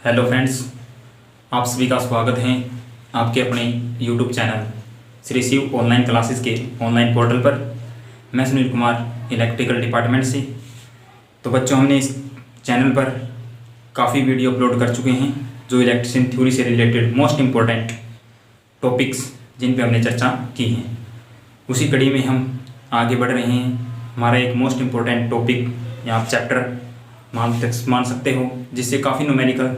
Hello friends, आप सभी का स्वागत है आपके अपने YouTube channel Shri Shiv online classes के ऑनलाइन पोर्टल पर। मैं सुनील कुमार इलेक्ट्रिकल डिपार्टमेंट से। तो बच्चों, हमने इस चैनल पर काफ़ी वीडियो अपलोड कर चुके हैं जो इलेक्ट्रिशियन थ्योरी से रिलेटेड मोस्ट इम्पोर्टेंट टॉपिक्स जिन पे हमने चर्चा की है, उसी कड़ी में हम आगे बढ़ रहे हैं। हमारा एक मोस्ट इम्पोर्टेंट टॉपिक या आप चैप्टर मान सकते हो, जिससे काफ़ी न्यूमेरिकल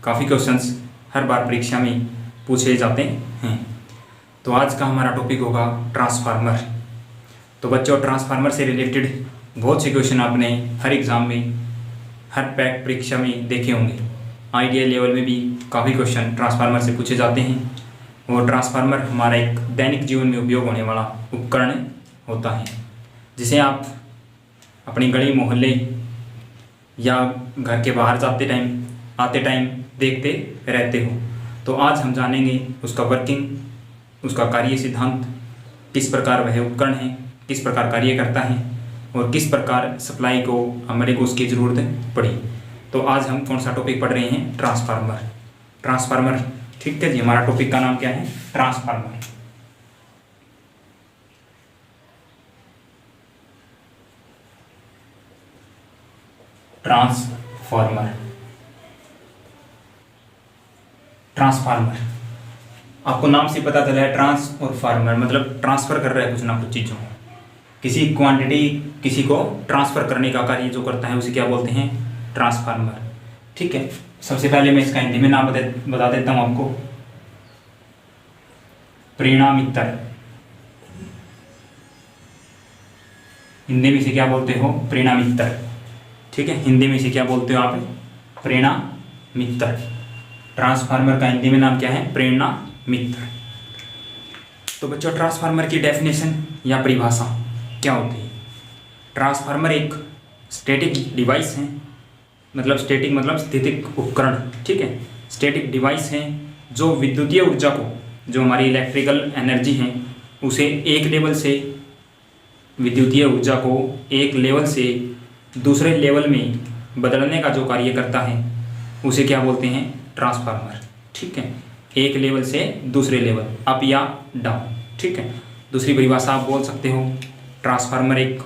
काफ़ी क्वेश्चंस हर बार परीक्षा में पूछे जाते हैं। तो आज का हमारा टॉपिक होगा ट्रांसफार्मर। तो बच्चों, ट्रांसफार्मर से रिलेटेड बहुत से क्वेश्चन आपने हर एग्ज़ाम में हर पैक परीक्षा में देखे होंगे। आईटीआई लेवल में भी काफ़ी क्वेश्चन ट्रांसफार्मर से पूछे जाते हैं। और ट्रांसफार्मर हमारा एक दैनिक जीवन में उपयोग होने वाला उपकरण होता है, जिसे आप अपनी गली मोहल्ले या घर के बाहर जाते टाइम आते टाइम देखते रहते हो। तो आज हम जानेंगे उसका वर्किंग, उसका कार्य सिद्धांत, किस प्रकार वह उपकरण है, किस प्रकार कार्य करता है और किस प्रकार सप्लाई को हमारे को उसकी ज़रूरत पड़ी। तो आज हम कौन सा टॉपिक पढ़ रहे हैं? ट्रांसफार्मर। ठीक है जी, हमारा टॉपिक का नाम क्या है? ट्रांसफार्मर। ट्रांसफार्मर आपको नाम से पता चला है, ट्रांस और फार्मर मतलब ट्रांसफ़र कर रहा है कुछ ना कुछ चीज़ों, किसी क्वांटिटी किसी को ट्रांसफ़र करने का कार्य जो करता है उसे क्या बोलते हैं? ट्रांसफार्मर। ठीक है, सबसे पहले मैं इसका हिंदी में नाम बता देता हूँ आपको। प्रेरणा हिंदी में इसे क्या बोलते हो? प्रेरणा। ठीक है, हिंदी में इसे क्या बोलते हो आप? प्रेरणा। ट्रांसफार्मर का हिंदी में नाम क्या है? प्रेरणा। तो बच्चों, ट्रांसफार्मर की डेफिनेशन या परिभाषा क्या होती है? ट्रांसफार्मर एक स्टैटिक डिवाइस है, मतलब स्टैटिक मतलब स्थितिक उपकरण। ठीक है, स्टैटिक डिवाइस है जो विद्युतीय ऊर्जा को, जो हमारी इलेक्ट्रिकल एनर्जी है, उसे एक लेवल से विद्युतीय ऊर्जा को एक लेवल से दूसरे लेवल में बदलने का जो कार्य करता है उसे क्या बोलते हैं? ट्रांसफार्मर। ठीक है, एक लेवल से दूसरे लेवल, अप या डाउन। ठीक है, दूसरी परिभाषा आप बोल सकते हो, ट्रांसफार्मर एक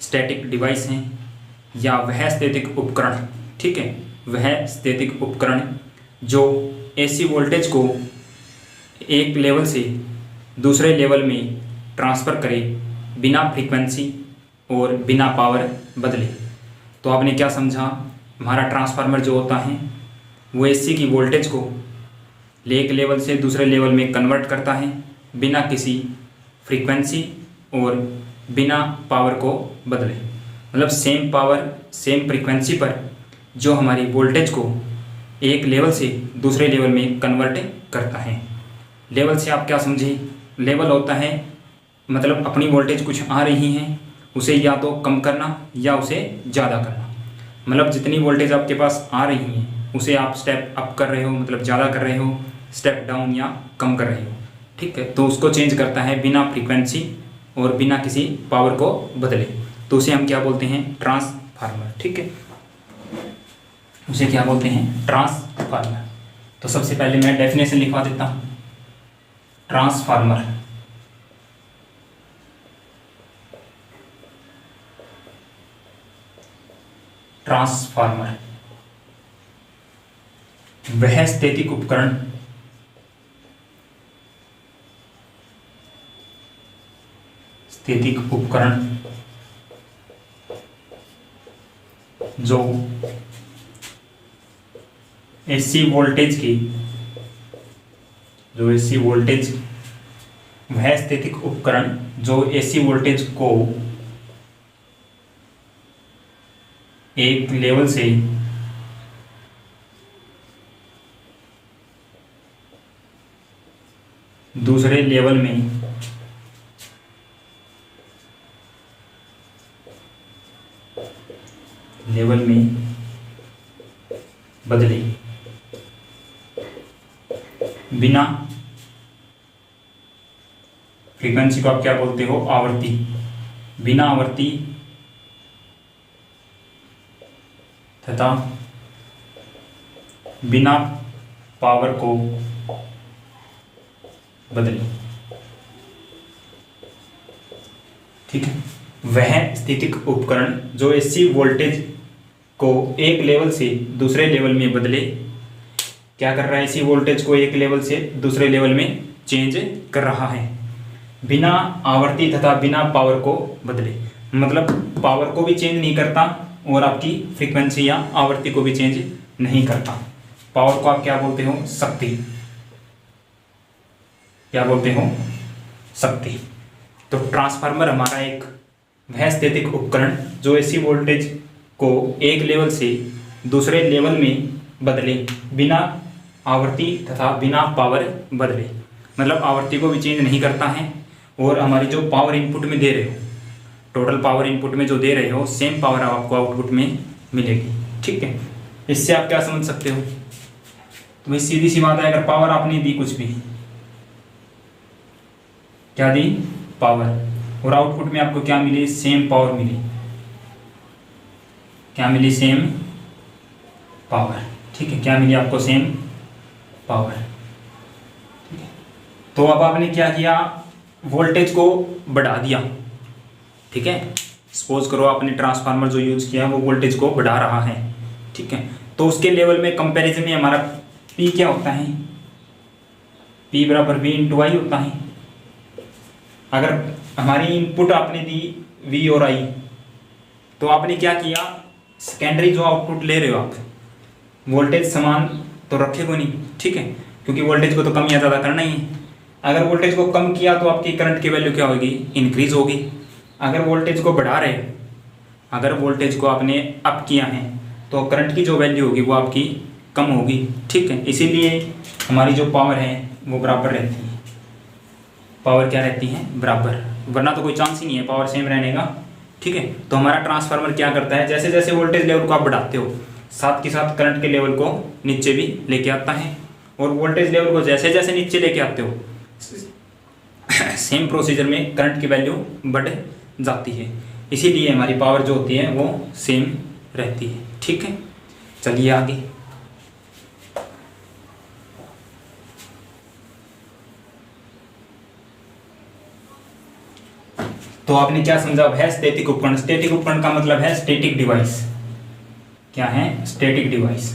स्टैटिक डिवाइस है या वह स्थितिक उपकरण। ठीक है, वह स्थितिक उपकरण जो एसी वोल्टेज को एक लेवल से दूसरे लेवल में ट्रांसफ़र करे बिना फ्रीक्वेंसी और बिना पावर बदले। तो आपने क्या समझा? हमारा ट्रांसफार्मर जो होता है वो एसी की वोल्टेज को एक लेवल से दूसरे लेवल में कन्वर्ट करता है बिना किसी फ्रीक्वेंसी और बिना पावर को बदले। मतलब सेम पावर सेम फ्रीक्वेंसी पर जो हमारी वोल्टेज को एक लेवल से दूसरे लेवल में कन्वर्ट करता है। लेवल से आप क्या समझे? लेवल होता है मतलब अपनी वोल्टेज कुछ आ रही है उसे या तो कम करना या उसे ज़्यादा करना। मतलब जितनी वोल्टेज आपके पास आ रही है उसे आप स्टेप अप कर रहे हो, मतलब ज़्यादा कर रहे हो, स्टेप डाउन या कम कर रहे हो। ठीक है, तो उसको चेंज करता है बिना फ्रीक्वेंसी और बिना किसी पावर को बदले। तो उसे हम क्या बोलते हैं? ट्रांसफार्मर। ठीक है, उसे क्या बोलते हैं? ट्रांसफार्मर। तो सबसे पहले मैं डेफिनेशन लिखवा देता हूँ। ट्रांसफार्मर वह स्थितिक उपकरण जो एसी वोल्टेज वह स्थितिक उपकरण जो एसी वोल्टेज को एक लेवल से दूसरे लेवल में बदले बिना फ्रीक्वेंसी को आप क्या बोलते हो? आवृत्ति। बिना आवृत्ति तथा बिना पावर को बदले, ठीक है। वह स्थितिक उपकरण जो एसी वोल्टेज को एक लेवल से दूसरे लेवल में बदले, क्या कर रहा है, एसी वोल्टेज को एक लेवल से दूसरे लेवल में चेंज कर रहा है, बिना आवर्ती तथा बिना पावर को बदले। मतलब पावर को भी चेंज नहीं करता और आपकी फ्रीक्वेंसी या आवर्ती को भी चेंज नहीं करता। पावर को आप क्या बोलते हो, शक्ति, क्या बोलते हो, शक्ति। तो ट्रांसफार्मर हमारा एक वह स्थैतिक उपकरण जो एसी वोल्टेज को एक लेवल से दूसरे लेवल में बदले, बिना आवर्ती तथा बिना पावर बदले। मतलब आवर्ती को भी चेंज नहीं करता है और हमारी जो पावर इनपुट में दे रहे हो, टोटल पावर इनपुट में जो दे रहे हो, सेम पावर आपको आउटपुट में मिलेगी, ठीक है। इससे आप क्या समझ सकते हो, तो भाई सीधी सी बात है, अगर पावर आपने दी कुछ भी, क्या दी, पावर, और आउटपुट में आपको क्या मिली, सेम पावर मिली, क्या मिली, सेम पावर, ठीक है। क्या मिली आपको, सेम पावर, ठीक है। तो अब आपने क्या किया, वोल्टेज को बढ़ा दिया, ठीक है। सपोज करो आपने ट्रांसफार्मर जो यूज किया वो वोल्टेज को बढ़ा रहा है, ठीक है। तो उसके लेवल में कंपैरिजन में हमारा पी क्या होता है, पी बराबर वी इंटू आई होता है। अगर हमारी इनपुट आपने दी वी और आई, तो आपने क्या किया, सेकेंडरी जो आउटपुट ले रहे हो आप, वोल्टेज समान तो रखेगा नहीं, ठीक है, क्योंकि वोल्टेज को तो कम या ज़्यादा करना ही है। अगर वोल्टेज को कम किया तो आपकी करंट की वैल्यू क्या होगी, इंक्रीज होगी। अगर वोल्टेज को बढ़ा रहे, अगर वोल्टेज को आपने अप किया है तो करंट की जो वैल्यू होगी वो आपकी कम होगी, ठीक है। इसीलिए हमारी जो पावर है वो बराबर रहती है, पावर क्या रहती है, बराबर, वरना तो कोई चांस ही नहीं है पावर सेम रहने का, ठीक है। तो हमारा ट्रांसफार्मर क्या करता है, जैसे जैसे वोल्टेज लेवल को आप बढ़ाते हो, साथ के साथ करंट के लेवल को नीचे भी लेके आता है, और वोल्टेज लेवल को जैसे जैसे नीचे लेके आते हो, सेम प्रोसीजर में करंट की वैल्यू बढ़ जाती है। इसीलिए हमारी पावर जो होती है वो सेम रहती है, ठीक है। चलिए आगे, तो आपने क्या समझा, है स्टैटिक उपकरण। स्टैटिक उपकरण का मतलब है स्टैटिक डिवाइस। क्या है, स्टैटिक डिवाइस।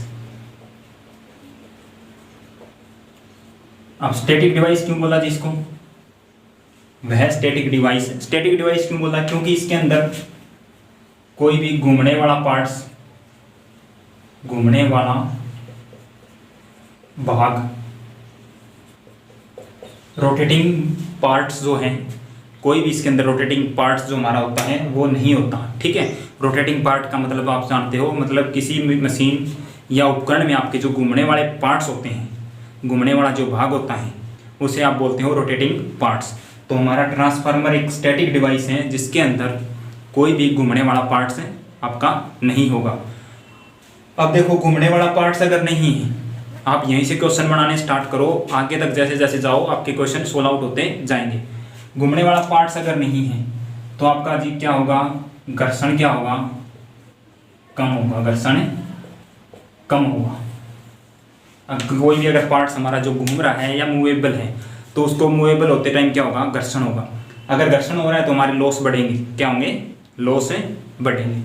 अब स्टैटिक डिवाइस क्यों बोला जिसको, वह स्टैटिक डिवाइस। स्टैटिक डिवाइस क्यों बोला, क्योंकि इसके अंदर कोई भी घूमने वाला पार्ट्स, घूमने वाला भाग, रोटेटिंग पार्ट्स जो हैं, कोई भी इसके अंदर रोटेटिंग पार्ट्स जो हमारा होता है वो नहीं होता, ठीक है। रोटेटिंग पार्ट का मतलब आप जानते हो, मतलब किसी मशीन या उपकरण में आपके जो घूमने वाले पार्ट्स होते हैं, घूमने वाला जो भाग होता है उसे आप बोलते हो रोटेटिंग पार्ट्स। तो हमारा ट्रांसफार्मर एक स्टैटिक डिवाइस है जिसके अंदर कोई भी घूमने वाला पार्ट्स आपका नहीं होगा। अब देखो, घूमने वाला पार्ट्स अगर नहीं है, आप यहीं से क्वेश्चन बनाने स्टार्ट करो, आगे तक जैसे जैसे जाओ आपके क्वेश्चन सोल्व आउट होते जाएंगे। घूमने वाला पार्ट्स अगर नहीं है तो आपका जी क्या होगा, घर्षण क्या होगा, कम होगा, घर्षण कम होगा। अब कोई भी अगर पार्ट्स हमारा जो घूम रहा है या मूवेबल है तो उसको मूवेबल होते टाइम क्या होगा, घर्षण होगा। अगर घर्षण हो रहा है तो हमारे लॉस बढ़ेंगे, क्या होंगे, लॉस बढ़ेंगे।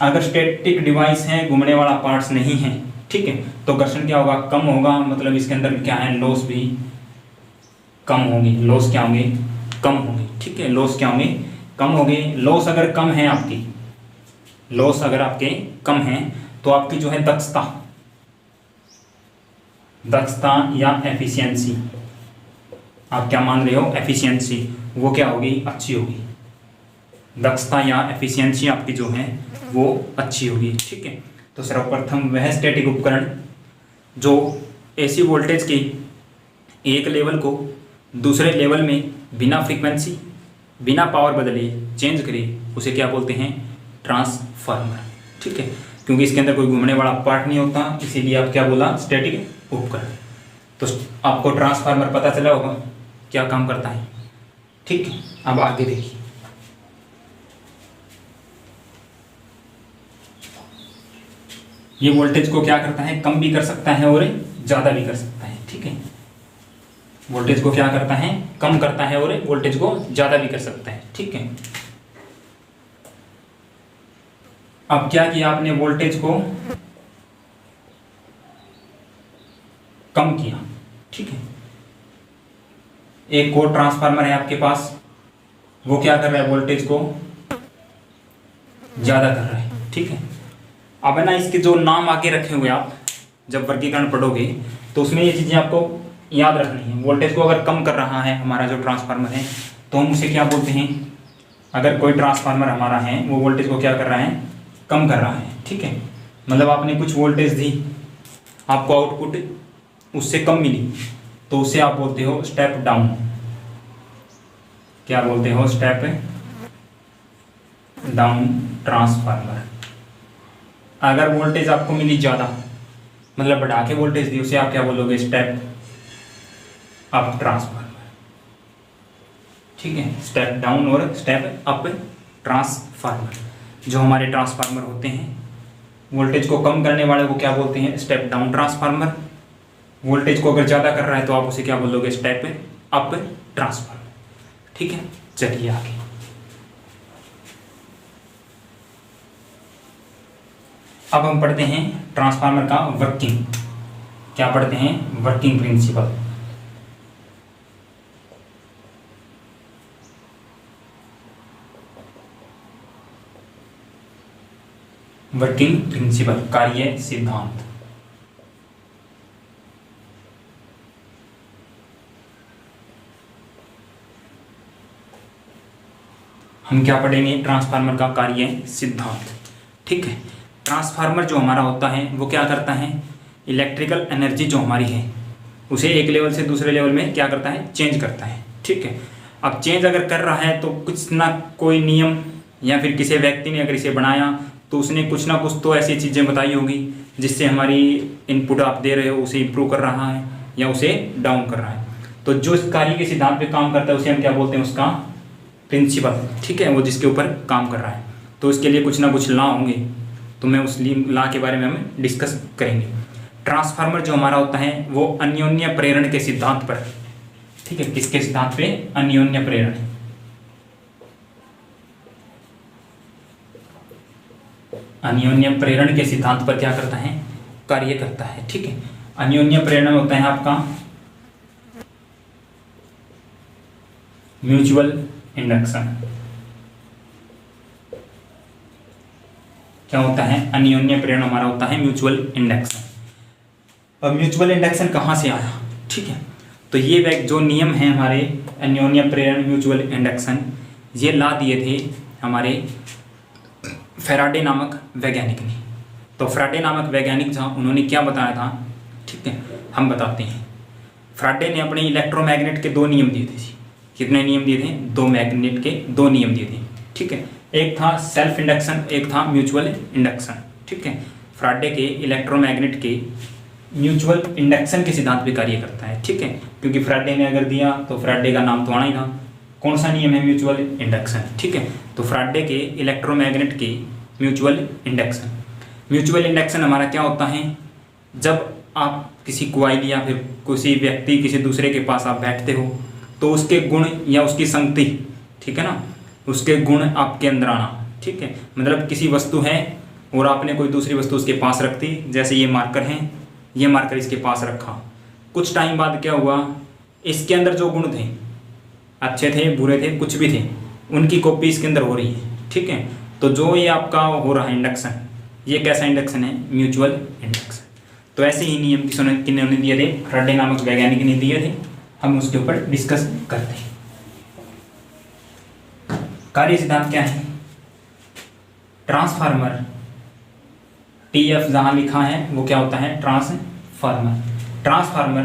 अगर स्टैटिक डिवाइस है, घूमने वाला पार्ट्स नहीं है, ठीक है, तो घर्षण क्या होगा, कम होगा। मतलब इसके अंदर क्या है, लॉस भी कम होंगे, लॉस क्या होंगे, कम होंगे, ठीक है। लॉस क्या होंगे, कम होंगे। लॉस अगर कम है आपकी, लॉस अगर आपके कम है तो आपकी जो है दक्षता, दक्षता या एफिशिएंसी, आप क्या मान रहे हो, एफिशिएंसी, वो क्या होगी, अच्छी होगी। दक्षता या एफिशिएंसी आपकी जो है वो अच्छी होगी, ठीक है। तो सर्वप्रथम वह स्टैटिक उपकरण जो एसी वोल्टेज की एक लेवल को दूसरे लेवल में बिना फ्रीक्वेंसी, बिना पावर बदले चेंज करे, उसे क्या बोलते हैं, ट्रांसफार्मर, ठीक है। क्योंकि इसके अंदर कोई घूमने वाला पार्ट नहीं होता, इसीलिए आप क्या बोला, स्टैटिक उपकरण। तो आपको ट्रांसफार्मर पता चला होगा क्या काम करता है, ठीक है। अब आगे देखिए, ये वोल्टेज को क्या करता है, कम भी कर सकता है और ज़्यादा भी कर सकता है। ठीक है, वोल्टेज को क्या करता है, कम करता है और वोल्टेज को ज़्यादा भी कर सकता है। ठीक है, अब क्या किया आपने, वोल्टेज को कम किया। ठीक है, एक और ट्रांसफार्मर है आपके पास, वो क्या कर रहा है, वोल्टेज को ज़्यादा कर रहा है। ठीक है, अब है ना, इसके जो नाम आगे रखे हुए आप जब वर्गीकरण पढ़ोगे तो उसमें ये चीज़ें आपको याद रखनी है। वोल्टेज को अगर कम कर रहा है हमारा जो ट्रांसफार्मर है तो हम उसे क्या बोलते हैं, अगर कोई ट्रांसफार्मर हमारा है वो वोल्टेज को क्या कर रहा है, कम कर रहा है। ठीक है, मतलब आपने कुछ वोल्टेज दी, आपको आउटपुट उससे कम मिली, तो उसे आप बोलते हो स्टेप डाउन। क्या बोलते हो, स्टेप डाउन ट्रांसफार्मर। अगर वोल्टेज आपको मिली ज़्यादा, मतलब बढ़ा के वोल्टेज दी, उसे आप क्या बोलोगे, स्टेप अप ट्रांसफार्मर। ठीक है, स्टेप डाउन और स्टेप अप ट्रांसफार्मर। जो हमारे ट्रांसफार्मर होते हैं वोल्टेज को कम करने वाले को क्या बोलते हैं, स्टेप डाउन ट्रांसफार्मर। वोल्टेज को अगर ज़्यादा कर रहा है तो आप उसे क्या बोलोगे, स्टेप अप ट्रांसफार्मर। ठीक है, चलिए आगे। अब हम पढ़ते हैं ट्रांसफार्मर का वर्किंग। क्या पढ़ते हैं, वर्किंग प्रिंसिपल। वर्किंग प्रिंसिपल, कार्य सिद्धांत। हम क्या पढ़ेंगे, ट्रांसफार्मर का कार्य सिद्धांत। ठीक है, ट्रांसफार्मर जो हमारा होता है वो क्या करता है, इलेक्ट्रिकल एनर्जी जो हमारी है उसे एक लेवल से दूसरे लेवल में क्या करता है, चेंज करता है। ठीक है, अब चेंज अगर कर रहा है तो कुछ ना कोई नियम या फिर किसी व्यक्ति ने अगर इसे बनाया तो उसने कुछ ना कुछ तो ऐसी चीज़ें बताई होगी जिससे हमारी इनपुट आप दे रहे हो उसे इम्प्रूव कर रहा है या उसे डाउन कर रहा है। तो जो इस कार्य के सिद्धांत पे काम करता है उसे हम क्या बोलते हैं, उसका प्रिंसिपल। ठीक है, वो जिसके ऊपर काम कर रहा है। तो इसके लिए कुछ ना कुछ लॉ होंगे, तो मैं उस लॉ के बारे में हम डिस्कस करेंगे। ट्रांसफार्मर जो हमारा होता है वो अन्योन्य प्रेरण के सिद्धांत पर, ठीक है, किसके सिद्धांत पे, अन्योन्य प्रेरण। अन्योन्य प्रेरण के सिद्धांत पर क्या करता है, कार्य करता है। ठीक है, अन्योन्य प्रेरण होता है आपका म्यूचुअल इंडक्शन। क्या होता है, अन्योन्य प्रेरण हमारा होता है म्यूचुअल इंडक्शन। अब म्यूचुअल इंडक्शन कहाँ से आया, ठीक है, तो ये जो नियम है हमारे अन्योन्य प्रेरण म्यूचुअल इंडक्शन, ये ला दिए थे हमारे फैराडे नामक वैज्ञानिक ने। तो फैराडे नामक वैज्ञानिक जहाँ उन्होंने क्या बताया था, ठीक है, हम बताते हैं। फैराडे ने अपने इलेक्ट्रोमैग्नेट के दो नियम दिए थे। कितने नियम दिए थे, दो मैग्नेट के दो नियम दिए थे। ठीक है, एक था सेल्फ इंडक्शन, एक था म्यूचुअल इंडक्शन। ठीक है, फैराडे के इलेक्ट्रोमैग्नेट के म्यूचुअल इंडक्शन के सिद्धांत पे कार्य करता है। ठीक है, क्योंकि फैराडे ने अगर दिया तो फैराडे का नाम तो आना ही था। कौन सा नियम है, म्यूचुअल इंडक्शन। ठीक है, तो फैराडे के इलेक्ट्रोमैग्नेट के म्यूचुअल इंडक्शन। म्यूचुअल इंडक्शन हमारा क्या होता है, जब आप किसी क्वाइल या फिर किसी व्यक्ति किसी दूसरे के पास आप बैठते हो तो उसके गुण या उसकी संगति, ठीक है ना, उसके गुण आपके अंदर आना। ठीक है, मतलब किसी वस्तु है और आपने कोई दूसरी वस्तु उसके पास रख दी, जैसे ये मार्कर है, ये मार्कर इसके पास रखा। कुछ टाइम बाद क्या हुआ, इसके अंदर जो गुण थे, अच्छे थे बुरे थे कुछ भी थे, उनकी कॉपी इसके अंदर हो रही है। ठीक है, तो जो ये आपका हो रहा है इंडक्शन, ये कैसा इंडक्शन है, म्यूचुअल इंडक्शन। तो ऐसे ही नियम किन्होंने दिए थे, फैराडे नामक वैज्ञानिक ने दिए थे। हम उसके ऊपर डिस्कस करते हैं। कार्य सिद्धांत क्या है, ट्रांसफार्मर, टीएफ जहां लिखा है वो क्या होता है, ट्रांसफार्मर। ट्रांसफार्मर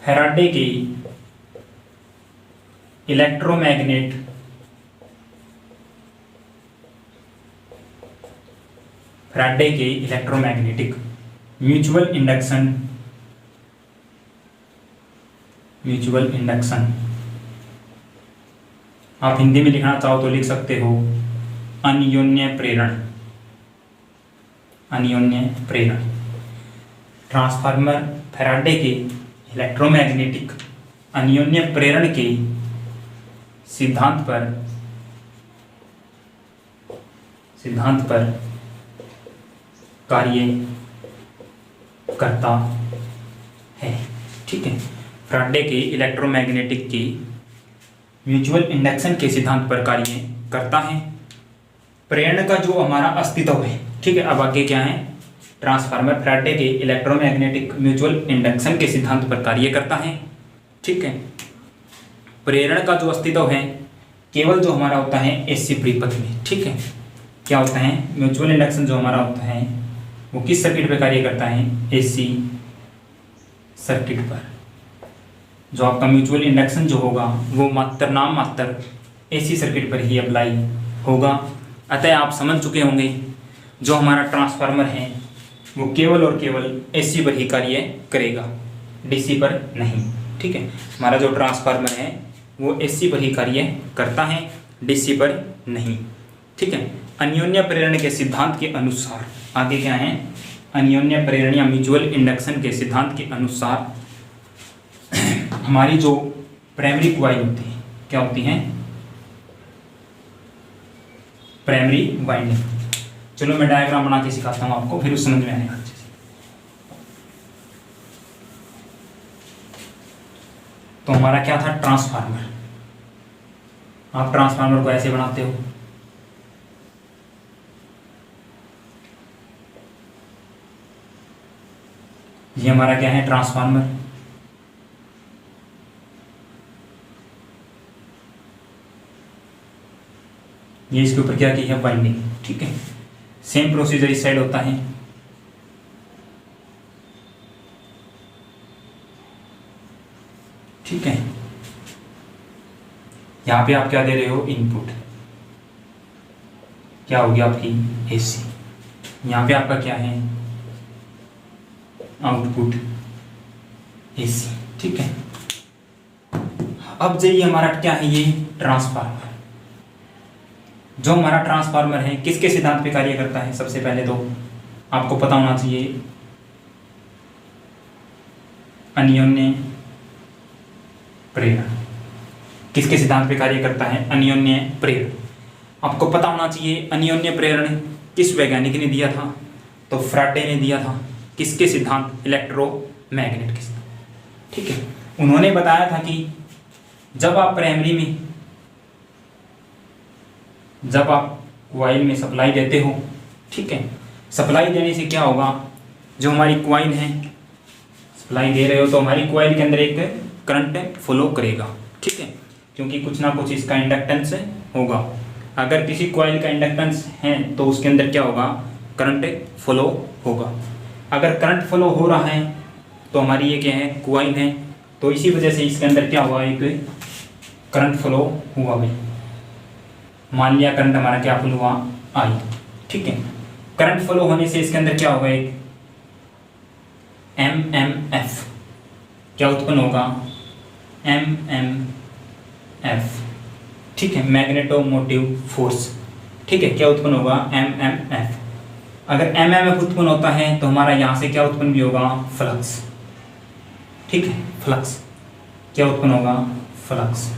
फैराडे के इलेक्ट्रोमैग्नेट फैराडे के इलेक्ट्रोमैग्नेटिक म्यूचुअल इंडक्शन आप हिंदी में लिखना चाहो तो लिख सकते हो, अन्योन्य प्रेरण, अन्योन्य प्रेरण। ट्रांसफार्मर फैराडे के इलेक्ट्रोमैग्नेटिक अन्योन्य प्रेरण के सिद्धांत पर कार्य करता है। ठीक है, फैराडे के इलेक्ट्रोमैग्नेटिक की म्यूचुअल इंडक्शन के सिद्धांत पर कार्य करता है। प्रेरण का जो हमारा अस्तित्व है, ठीक है, अब आगे क्या है, ट्रांसफार्मर फैराडे के इलेक्ट्रोमैग्नेटिक म्यूचुअल इंडक्शन के सिद्धांत पर कार्य करता है। ठीक है, प्रेरण का जो अस्तित्व है केवल जो हमारा होता है एसी परिपथ में। ठीक है, क्या होता है, म्यूचुअल इंडक्शन जो हमारा होता है वो किस सर्किट पर कार्य करता है, एसी सर्किट पर। जो आपका म्यूचुअल इंडक्शन जो होगा वो नाम मात्र एसी सर्किट पर ही अप्लाई होगा। अतः आप समझ चुके होंगे जो हमारा ट्रांसफार्मर है वो केवल और केवल एसी पर ही कार्य करेगा, डीसी पर नहीं। ठीक है, हमारा जो ट्रांसफार्मर है वो एसी पर ही कार्य करता है, डीसी पर नहीं। ठीक है, अन्योन्य प्रेरण के सिद्धांत के अनुसार आगे क्या है, अन्योन्य प्रेरण या म्यूचुअल इंडक्शन के सिद्धांत के अनुसार हमारी जो प्राइमरी कॉइल होती है क्या होती है, प्राइमरी वाइंडिंग। चलो मैं डायग्राम बना के सिखाता हूँ आपको, फिर उस समझ में आएगा अच्छे से। तो हमारा क्या था, ट्रांसफार्मर। आप ट्रांसफार्मर को ऐसे बनाते हो, ये हमारा क्या है, ट्रांसफार्मर। ये इसके ऊपर क्या की है, वाइंडिंग। ठीक है, सेम प्रोसीजर इस साइड होता है। ठीक है, यहां पे आप क्या दे रहे हो, इनपुट, क्या होगी आपकी एसी। यहां पे आपका क्या है, आउटपुट एसी। ठीक है, अब जो ये हमारा क्या है, ये ट्रांसफार्मर। जो हमारा ट्रांसफार्मर है किसके सिद्धांत पे कार्य करता है, सबसे पहले तो आपको पता होना चाहिए अन्योन्य प्रेरण। किसके सिद्धांत पे कार्य करता है, अन्योन्य प्रेरण। आपको पता होना चाहिए अन्योन्य प्रेरण किस वैज्ञानिक ने दिया था, तो फैराडे ने दिया था। किसके सिद्धांत, इलेक्ट्रोमैग्नेट के सिद्धांत। ठीक है, उन्होंने बताया था कि जब आप प्राइमरी में, जब आप कॉइल में सप्लाई देते हो, ठीक है, सप्लाई देने से क्या होगा, जो हमारी कॉइल है, सप्लाई दे रहे हो तो हमारी कॉइल के अंदर एक करंट फ्लो करेगा। ठीक है, क्योंकि कुछ ना कुछ इसका इंडक्टेंस होगा। अगर किसी कॉइल का इंडक्टेंस है तो उसके अंदर क्या होगा, करंट फ्लो होगा। अगर करंट फ्लो हो रहा है तो हमारी ये क्या है, कॉइल है, तो इसी वजह से इसके अंदर क्या हुआ, एक करंट फ्लो हुआ भाई। मान लिया करंट हमारा क्या फ्लो हुआ, आई। ठीक है, करंट फ्लो होने से इसके अंदर क्या होगा, एक एमएमएफ क्या उत्पन्न होगा, एमएमएफ। ठीक है, मैग्नेटोमोटिव फोर्स। ठीक है, क्या उत्पन्न होगा, एमएमएफ। अगर एमएमएफ उत्पन्न होता है तो हमारा यहाँ से क्या उत्पन्न भी होगा, फ्लक्स। ठीक है, फ्लक्स क्या उत्पन्न होगा, फ्लक्स,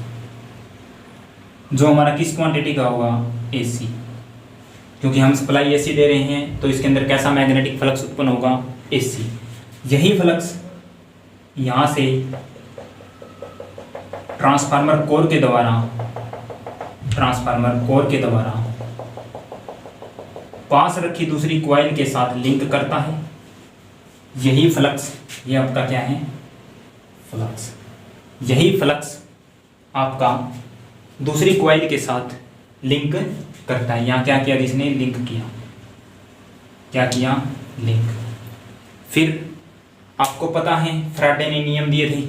जो हमारा किस क्वांटिटी का होगा, एसी। क्योंकि हम सप्लाई एसी दे रहे हैं तो इसके अंदर कैसा मैग्नेटिक फ्लक्स उत्पन्न होगा, एसी। यही फ्लक्स यहाँ से ट्रांसफार्मर कोर के द्वारा पास रखी दूसरी कॉइल के साथ लिंक करता है। यही फ्लक्स, ये आपका क्या है, फ्लक्स। यही फ्लक्स आपका दूसरी कॉइल के साथ लिंक करता है। यहाँ क्या किया, जिसने लिंक किया, क्या किया, लिंक। फिर आपको पता है फैराडे ने नियम दिए थे,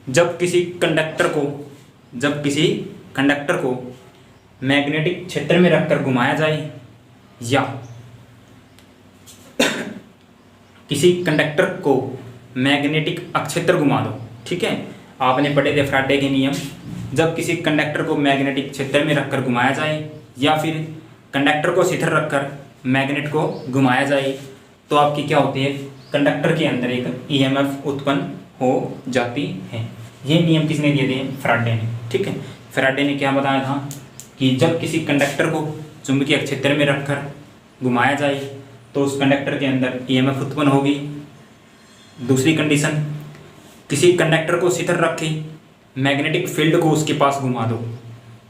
जब किसी कंडक्टर को मैग्नेटिक क्षेत्र में रखकर घुमाया जाए या किसी कंडक्टर को मैग्नेटिक अक्षेत्र घुमा दो। ठीक है, आपने पढ़े थे फैराडे के नियम। जब किसी कंडक्टर को मैग्नेटिक क्षेत्र में रखकर घुमाया जाए या फिर कंडक्टर को शिथिल रखकर मैग्नेट को घुमाया जाए तो आपकी क्या होती है, कंडक्टर के अंदर एक ईएमएफ उत्पन्न हो जाती है। ये नियम किसने दिए थे, फैराडे ने। ठीक है, फैराडे ने क्या बताया था कि जब किसी कंडक्टर को चुंबकीय क्षेत्र में रखकर घुमाया जाए तो उस कंडक्टर के अंदर ईएमएफ उत्पन्न होगी। दूसरी कंडीशन, किसी कंडक्टर को शिथिल रखे मैग्नेटिक फील्ड को उसके पास घुमा दो,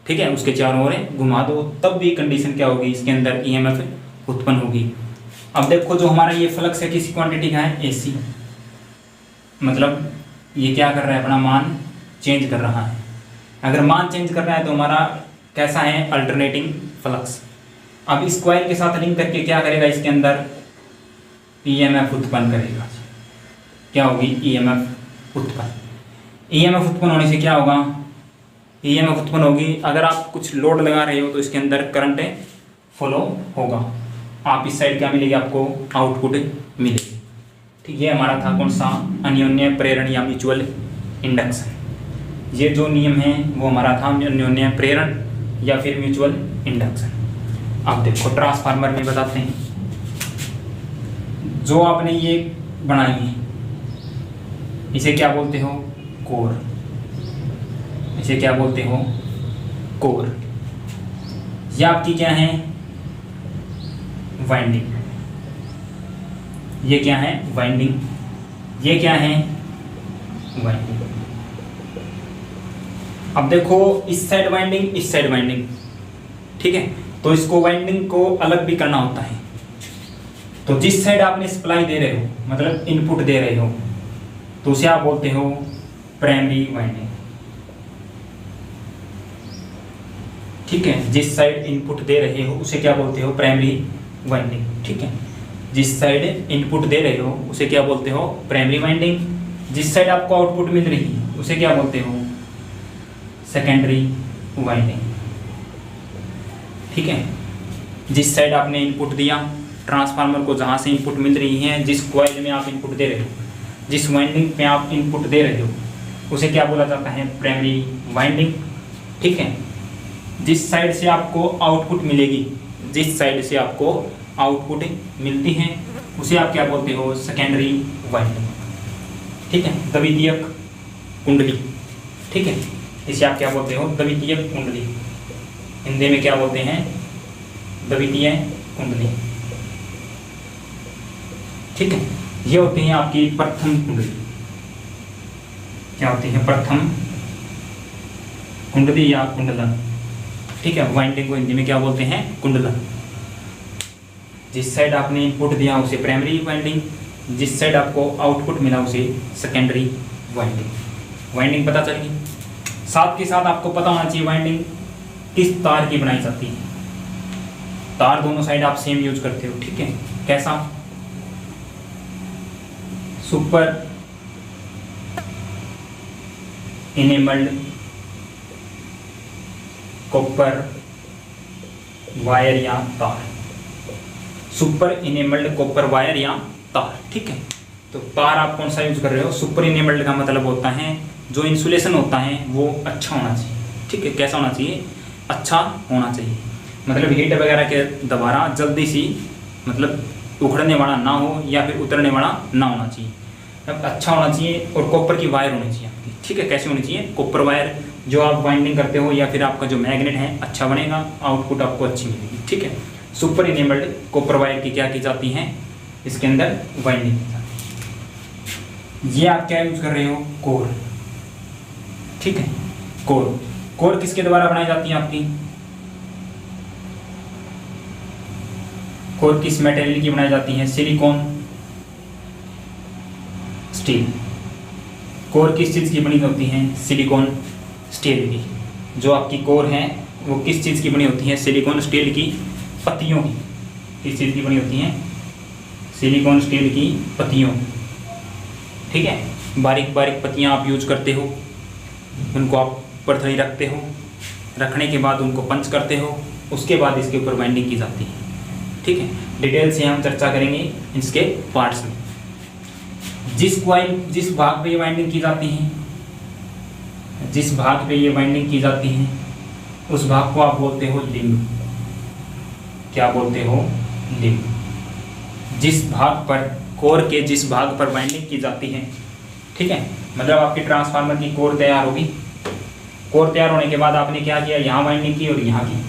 ठीक है, उसके चारों ओर घुमा दो, तब भी कंडीशन क्या होगी, इसके अंदर ईएमएफ उत्पन्न होगी। अब देखो जो हमारा ये फ्लक्स है किसी क्वांटिटी का है एसी, मतलब ये क्या कर रहा है, अपना मान चेंज कर रहा है। अगर मान चेंज कर रहा है तो हमारा कैसा है, अल्टरनेटिंग फ्लक्स। अब इस कॉइल के साथ लिंक करके क्या करेगा, इसके अंदर ईएमएफ उत्पन्न करेगा। क्या होगी, ईएमएफ उत्पन्न। ईएमएफ उत्पन्न होने से क्या होगा, ईएमएफ उत्पन्न होगी। अगर आप कुछ लोड लगा रहे हो तो इसके अंदर करंट फ्लो होगा। आप इस साइड क्या मिलेगी, आपको आउटपुट मिलेगी। ठीक, ये हमारा था कौन सा, अन्योन्य प्रेरण या म्यूचुअल इंडक्शन। ये जो नियम है वो हमारा था अन्योन्य प्रेरण या फिर म्यूचुअल इंडक्शन। अब देखो ट्रांसफार्मर में बताते हैं, जो आपने ये बनाई है इसे क्या बोलते हो, कोर। इसे क्या बोलते हो, कोर। ये आपकी क्या है, वाइंडिंग। ये क्या है, वाइंडिंग। ये क्या है, वाइंडिंग। अब देखो इस साइड वाइंडिंग, इस साइड वाइंडिंग, ठीक है, तो इसको वाइंडिंग को अलग भी करना होता है। तो जिस साइड आपने सप्लाई दे रहे हो, मतलब इनपुट दे रहे हो, तो उसे आप बोलते हो प्राइमरी वाइंडिंग। ठीक है, जिस साइड इनपुट दे रहे हो उसे क्या बोलते हो, प्राइमरी वाइंडिंग। ठीक है, जिस साइड इनपुट दे रहे हो उसे क्या बोलते हो, प्राइमरी वाइंडिंग। जिस साइड आपको आउटपुट मिल रही है उसे क्या बोलते हो, सेकेंडरी वाइंडिंग। ठीक है, जिस साइड आपने इनपुट दिया ट्रांसफार्मर को, जहाँ से इनपुट मिल रही है, जिस कॉइल में आप इनपुट दे रहे हो, जिस वाइंडिंग में आप इनपुट दे रहे हो, उसे क्या बोला जाता है, प्राइमरी वाइंडिंग। ठीक है, जिस साइड से आपको आउटपुट मिलेगी, जिस साइड से आपको आउटपुट मिलती है उसे आप क्या बोलते हो, सेकेंडरी वाइंडिंग। ठीक है, द्वितीयक कुंडली। ठीक है, इसे आप क्या बोलते हो, द्वितीयक कुंडली। हिंदी में क्या बोलते हैं, द्वितीय कुंडली। ठीक है, ये होती है आपकी प्रथम कुंडली। क्या होती है, प्रथम कुंडली या कुंडलन। ठीक है, वाइंडिंग को हिंदी में क्या बोलते हैं, कुंडलन। जिस साइड आपने इनपुट दिया उसे प्राइमरी वाइंडिंग, जिस साइड आपको आउटपुट मिला उसे सेकेंडरी वाइंडिंग। वाइंडिंग पता चल गई। साथ के साथ आपको पता होना चाहिए वाइंडिंग किस तार की बनाई जाती है। तार दोनों साइड आप सेम यूज करते हो। ठीक है, कैसा, सुपर इनेमल्ड कॉपर वायर या तार। सुपर इनेमल्ड कॉपर वायर या तार। ठीक है, तो तार आप कौन सा यूज कर रहे हो, सुपर इनेमल्ड का मतलब होता है जो इंसुलेशन होता है वो अच्छा होना चाहिए। ठीक है, कैसा होना चाहिए, अच्छा होना चाहिए, मतलब हीट वगैरह के द्वारा जल्दी सी मतलब उखड़ने वाला ना हो या फिर उतरने वाला ना होना चाहिए, अब अच्छा होना चाहिए। और कॉपर की वायर होनी चाहिए आपकी। ठीक है, कैसे होनी चाहिए, कॉपर वायर, जो आप वाइंडिंग करते हो या फिर आपका जो मैग्नेट है अच्छा बनेगा, आउटपुट आपको अच्छी मिलेगी। ठीक है, सुपर इनेबल्ड कॉपर वायर की क्या की जाती है, इसके अंदर वाइंडिंग की जाती है। ये आप क्या यूज कर रहे हो, कोर। ठीक है, कोर। कोर किसके द्वारा बनाई जाती है आपकी, कोर किस मटेरियल की बनाई जाती है, सिलिकॉन, स्टील। कोर किस चीज़ की बनी होती है, सिलिकॉन स्टील की। जो आपकी कोर है वो किस चीज़ की बनी होती है, सिलिकॉन स्टील की पत्तियों की। किस चीज़ की बनी होती है, सिलिकॉन स्टील की पत्तियों। ठीक है, बारीक बारीक पत्तियाँ आप यूज करते हो, उनको आप पर्थड़ी रखते हो, रखने के बाद उनको पंच करते हो, उसके बाद इसके ऊपर बाइंडिंग की जाती है। ठीक है, डिटेल से हम चर्चा करेंगे इसके पार्ट्स में। जिस भाग पे ये बाइंडिंग की जाती है, जिस भाग पे ये बाइंडिंग की जाती है उस भाग को आप बोलते हो लिंब। क्या बोलते हो, लिम्ब। जिस भाग पर, कोर के जिस भाग पर वाइंडिंग की जाती है, ठीक है, मतलब आपकी ट्रांसफार्मर की कोर तैयार होगी। कोर तैयार होने के बाद आपने क्या किया, यहाँ वाइंडिंग की और यहाँ की।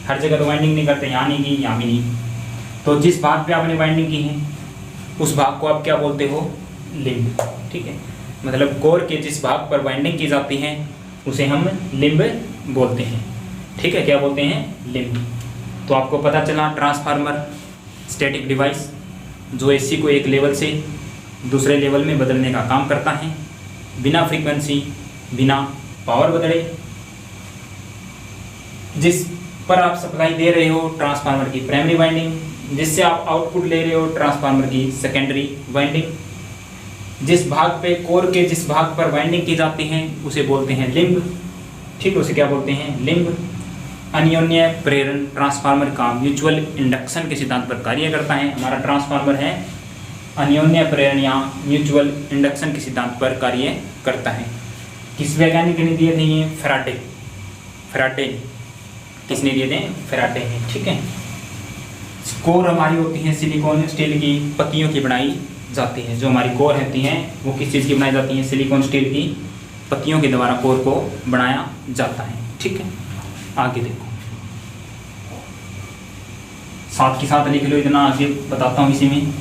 हर जगह तो वाइंडिंग नहीं करते, यहाँ नहीं की, यहाँ भी नहीं। तो जिस भाग पे आपने वाइंडिंग की है उस भाग को आप क्या बोलते हो, लिम्ब। ठीक है, मतलब कोर के जिस भाग पर वाइंडिंग की जाती है उसे हम लिम्ब बोलते हैं। ठीक है, क्या बोलते हैं, लिम्ब। तो आपको पता चला ट्रांसफार्मर स्टैटिक डिवाइस जो एसी को एक लेवल से दूसरे लेवल में बदलने का काम करता है, बिना फ्रीक्वेंसी, बिना पावर बदले। जिस पर आप सप्लाई दे रहे हो ट्रांसफार्मर की प्राइमरी वाइंडिंग, जिससे आप आउटपुट ले रहे हो ट्रांसफार्मर की सेकेंडरी वाइंडिंग। जिस भाग पे, कोर के जिस भाग पर वाइंडिंग की जाती है उसे बोलते हैं लिम्ब। ठीक, उसे क्या बोलते हैं, लिम्ब। अन्योन्य प्रेरण ट्रांसफार्मर का म्यूचुअल इंडक्शन के सिद्धांत पर कार्य करता है। हमारा ट्रांसफार्मर है अन्योन्य प्रेरण या म्यूचुअल इंडक्शन के सिद्धांत पर कार्य करता है। किस वैज्ञानिक ने दिए थे ये, फैराडे। किसने दिए थे, फैराडे ने। ठीक है, कोर हमारी होती है सिलिकॉन स्टील की पत्तियों की बनाई जाती है। जो हमारी कोर होती हैं वो किस चीज़ की बनाई जाती है, सिलिकॉन स्टील की पत्तियों के द्वारा कोर को बनाया जाता है। ठीक है, आगे देखो, साथ के साथ लिख लो, इतना आगे बताता हूँ इसी में।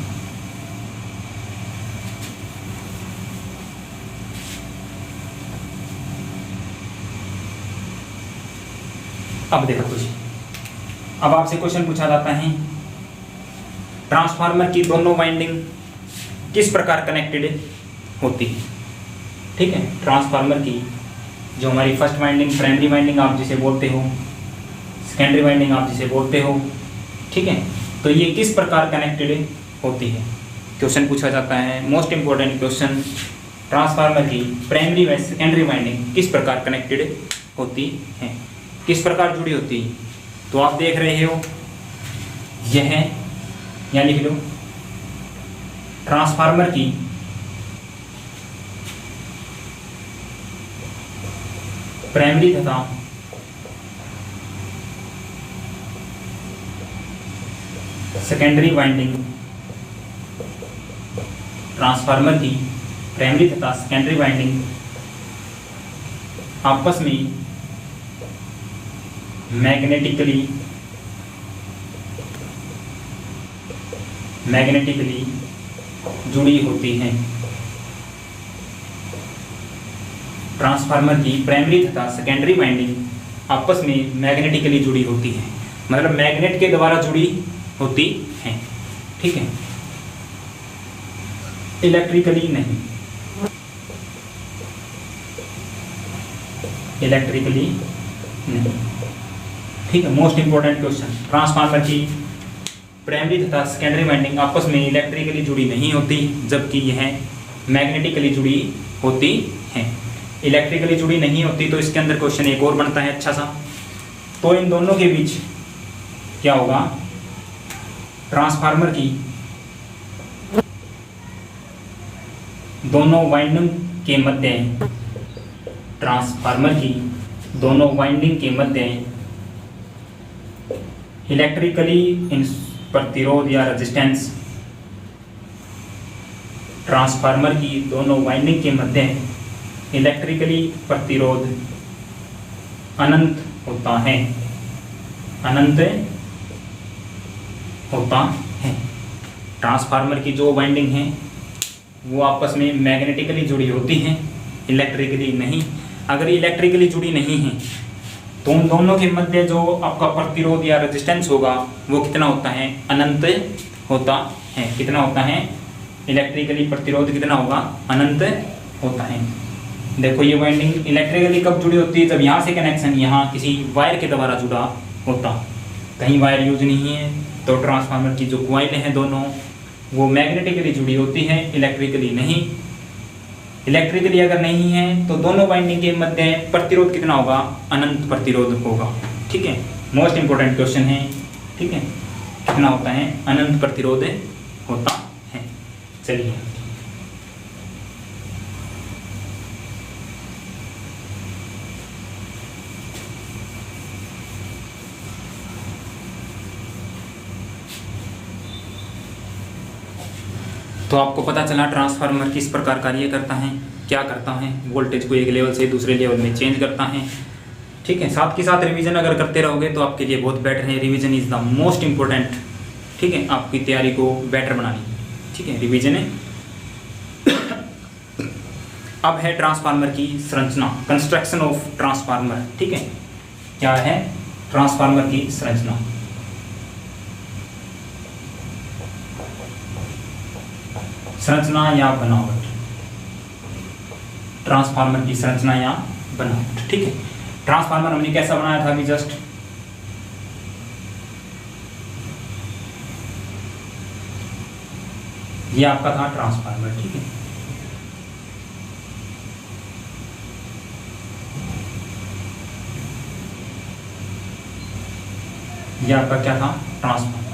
अब देखो जी, अब आपसे क्वेश्चन पूछा जाता है ट्रांसफार्मर की दोनों वाइंडिंग किस प्रकार कनेक्टेड होती है। ठीक है, ट्रांसफार्मर की जो हमारी फर्स्ट वाइंडिंग, प्राइमरी वाइंडिंग आप जिसे बोलते हो, सेकेंडरी वाइंडिंग आप जिसे बोलते हो, ठीक है, तो ये किस प्रकार कनेक्टेड होती है। क्वेश्चन पूछा जाता है, मोस्ट इंपॉर्टेंट क्वेश्चन, ट्रांसफार्मर की प्राइमरी व सेकेंडरी वाइंडिंग किस प्रकार कनेक्टेड होती है, किस प्रकार जुड़ी होती है। तो आप देख रहे हो, यह है, यहाँ लिख लो, ट्रांसफार्मर की प्राइमरी तथा सेकेंडरी वाइंडिंग, ट्रांसफार्मर की प्राइमरी तथा सेकेंडरी वाइंडिंग आपस में मैग्नेटिकली जुड़ी होती हैं। ट्रांसफार्मर की प्राइमरी तथा सेकेंडरी वाइंडिंग आपस में मैग्नेटिकली जुड़ी होती है, मतलब मैग्नेट के द्वारा जुड़ी होती हैं। ठीक है, इलेक्ट्रिकली नहीं, इलेक्ट्रिकली नहीं। ठीक है, मोस्ट इंपॉर्टेंट क्वेश्चन, ट्रांसफार्मर की प्राइमरी तथा सेकेंडरी वाइंडिंग आपस में इलेक्ट्रिकली जुड़ी नहीं होती, जबकि यह मैग्नेटिकली जुड़ी होती हैं। इलेक्ट्रिकली जुड़ी नहीं होती तो इसके अंदर क्वेश्चन एक और बनता है अच्छा सा, तो इन दोनों के बीच क्या होगा, ट्रांसफार्मर की दोनों वाइंडिंग के मध्य, ट्रांसफार्मर की दोनों वाइंडिंग के मध्य इलेक्ट्रिकली प्रतिरोध या रेजिस्टेंस, ट्रांसफार्मर की दोनों वाइंडिंग के मध्य इलेक्ट्रिकली प्रतिरोध अनंत होता है, अनंत होता है। ट्रांसफार्मर की जो वाइंडिंग है वो आपस में मैग्नेटिकली जुड़ी होती हैं, इलेक्ट्रिकली नहीं। अगर इलेक्ट्रिकली जुड़ी नहीं है तो उन दोनों के मध्य जो आपका प्रतिरोध या रेजिस्टेंस होगा वो कितना होता है, अनंत होता है। कितना होता है, इलेक्ट्रिकली प्रतिरोध कितना होगा, अनंत होता है। देखो ये वाइंडिंग इलेक्ट्रिकली कब जुड़ी होती है, जब यहाँ से कनेक्शन यहाँ किसी वायर के द्वारा जुड़ा होता, कहीं वायर यूज नहीं है तो ट्रांसफार्मर की जो कॉइलें हैं दोनों वो मैग्नेटिकली जुड़ी होती हैं, इलेक्ट्रिकली नहीं। इलेक्ट्रिकली अगर नहीं है तो दोनों वाइंडिंग के मध्य प्रतिरोध कितना होगा, अनंत प्रतिरोध होगा। ठीक है, मोस्ट इंपोर्टेंट क्वेश्चन है। ठीक है, कितना होता है, अनंत प्रतिरोध होता है। चलिए तो आपको पता चला ट्रांसफार्मर किस प्रकार कार्य करता है, क्या करता है, वोल्टेज को एक लेवल से दूसरे लेवल में चेंज करता है। ठीक है, साथ के साथ रिवीजन अगर करते रहोगे तो आपके लिए बहुत बेटर है। Revision is the most important. ठीक है, आपकी तैयारी को बेटर बनानी। ठीक है, रिवीजन है। अब है ट्रांसफार्मर की संरचना, कंस्ट्रक्शन ऑफ ट्रांसफार्मर। ठीक है, क्या है ट्रांसफार्मर की संरचना। संरचना या बनावट, ट्रांसफार्मर की संरचना या बनावट। ठीक है, ट्रांसफार्मर हमने कैसा बनाया था अभी जस्ट, ये आपका था ट्रांसफार्मर। ठीक है, ये आपका क्या था ट्रांसफार्मर।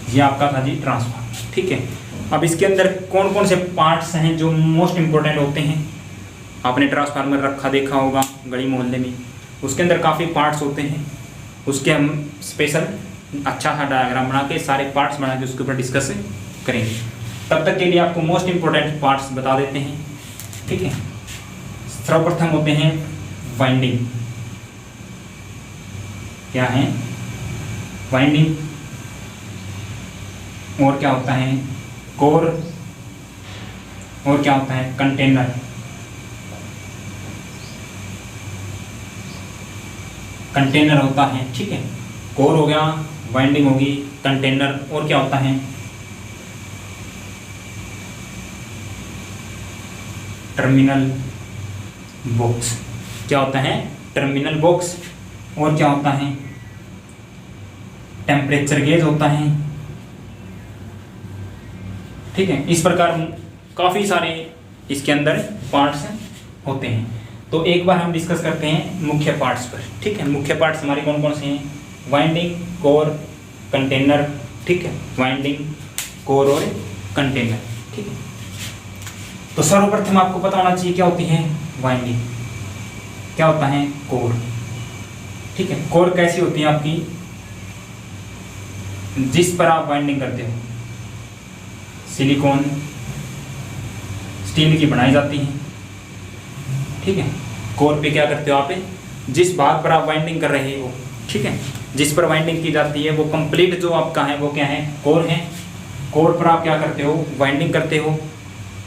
ये आपका था जी ट्रांसफार्मर। ठीक है, अब इसके अंदर कौन कौन से पार्ट्स हैं जो मोस्ट इंपॉर्टेंट होते हैं। आपने ट्रांसफार्मर रखा देखा होगा गली मोहल्ले में, उसके अंदर काफ़ी पार्ट्स होते हैं। उसके हम स्पेशल अच्छा सा डायग्राम बना के, सारे पार्ट्स बना के उसके ऊपर डिस्कस करेंगे। तब तक के लिए आपको मोस्ट इंपॉर्टेंट पार्ट्स बता देते हैं। ठीक है, सर्वप्रथम होते हैं वाइंडिंग। क्या है वाइंडिंग, और क्या होता है कोर, और क्या होता है कंटेनर। कंटेनर होता है। ठीक है, कोर हो गया, वाइंडिंग होगी, कंटेनर, और क्या होता है टर्मिनल बॉक्स। क्या होता है टर्मिनल बॉक्स, और क्या होता है टेम्परेचर गेज होता है। ठीक है, इस प्रकार काफ़ी सारे इसके अंदर पार्ट्स होते हैं। तो एक बार हम डिस्कस करते हैं मुख्य पार्ट्स पर। ठीक है, मुख्य पार्ट्स हमारे कौन कौन से हैं, वाइंडिंग, कोर, कंटेनर। ठीक है, वाइंडिंग, कोर और कंटेनर। ठीक है, तो सर्वप्रथम आपको पता होना चाहिए क्या होती है वाइंडिंग, क्या होता है कोर। ठीक है, कोर कैसी होती है आपकी, जिस पर आप वाइंडिंग करते हो सिलिकॉन स्टील की बनाई जाती है। ठीक है, कोर पे क्या करते हो आप, जिस भाग पर आप वाइंडिंग कर रहे हो, ठीक है, जिस पर वाइंडिंग की जाती है वो कंप्लीट जो आपका है वो क्या है कोर है। कोर पर आप क्या करते हो वाइंडिंग करते हो।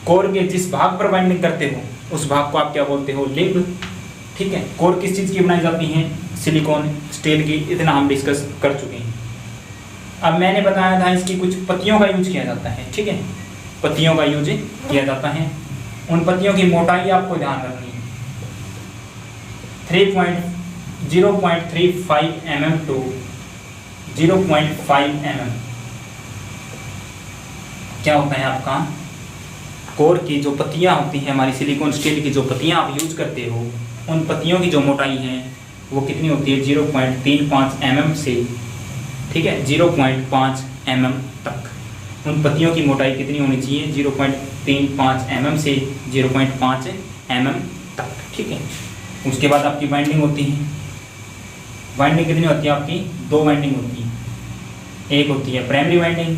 कोर के जिस भाग पर वाइंडिंग करते हो उस भाग को आप क्या बोलते हो लिंब। ठीक है, कोर किस चीज़ की बनाई जाती है, सिलिकॉन स्टील की। इतना हम डिस्कस कर चुके हैं। अब मैंने बताया था इसकी कुछ पत्तियों का यूज किया जाता है। ठीक है, पत्तियों का यूज किया जाता है। उन पत्तियों की मोटाई आपको ध्यान रखनी है, 0.35 mm टू 0.5 mm। क्या होता है आपका कोर की जो पत्तियां होती हैं, हमारी सिलिकॉन स्टील की जो पत्तियां आप यूज करते हो, उन पत्तियों की जो मोटाई है वो कितनी होती है 0.35 mm से, ठीक है, 0.5 mm तक। उन पत्तियों की मोटाई कितनी होनी चाहिए 0.35 mm से 0.5 mm तक। ठीक है, उसके बाद आपकी वाइंडिंग होती है। वाइंडिंग कितनी होती है आपकी, दो वाइंडिंग होती है। एक होती है प्राइमरी वाइंडिंग,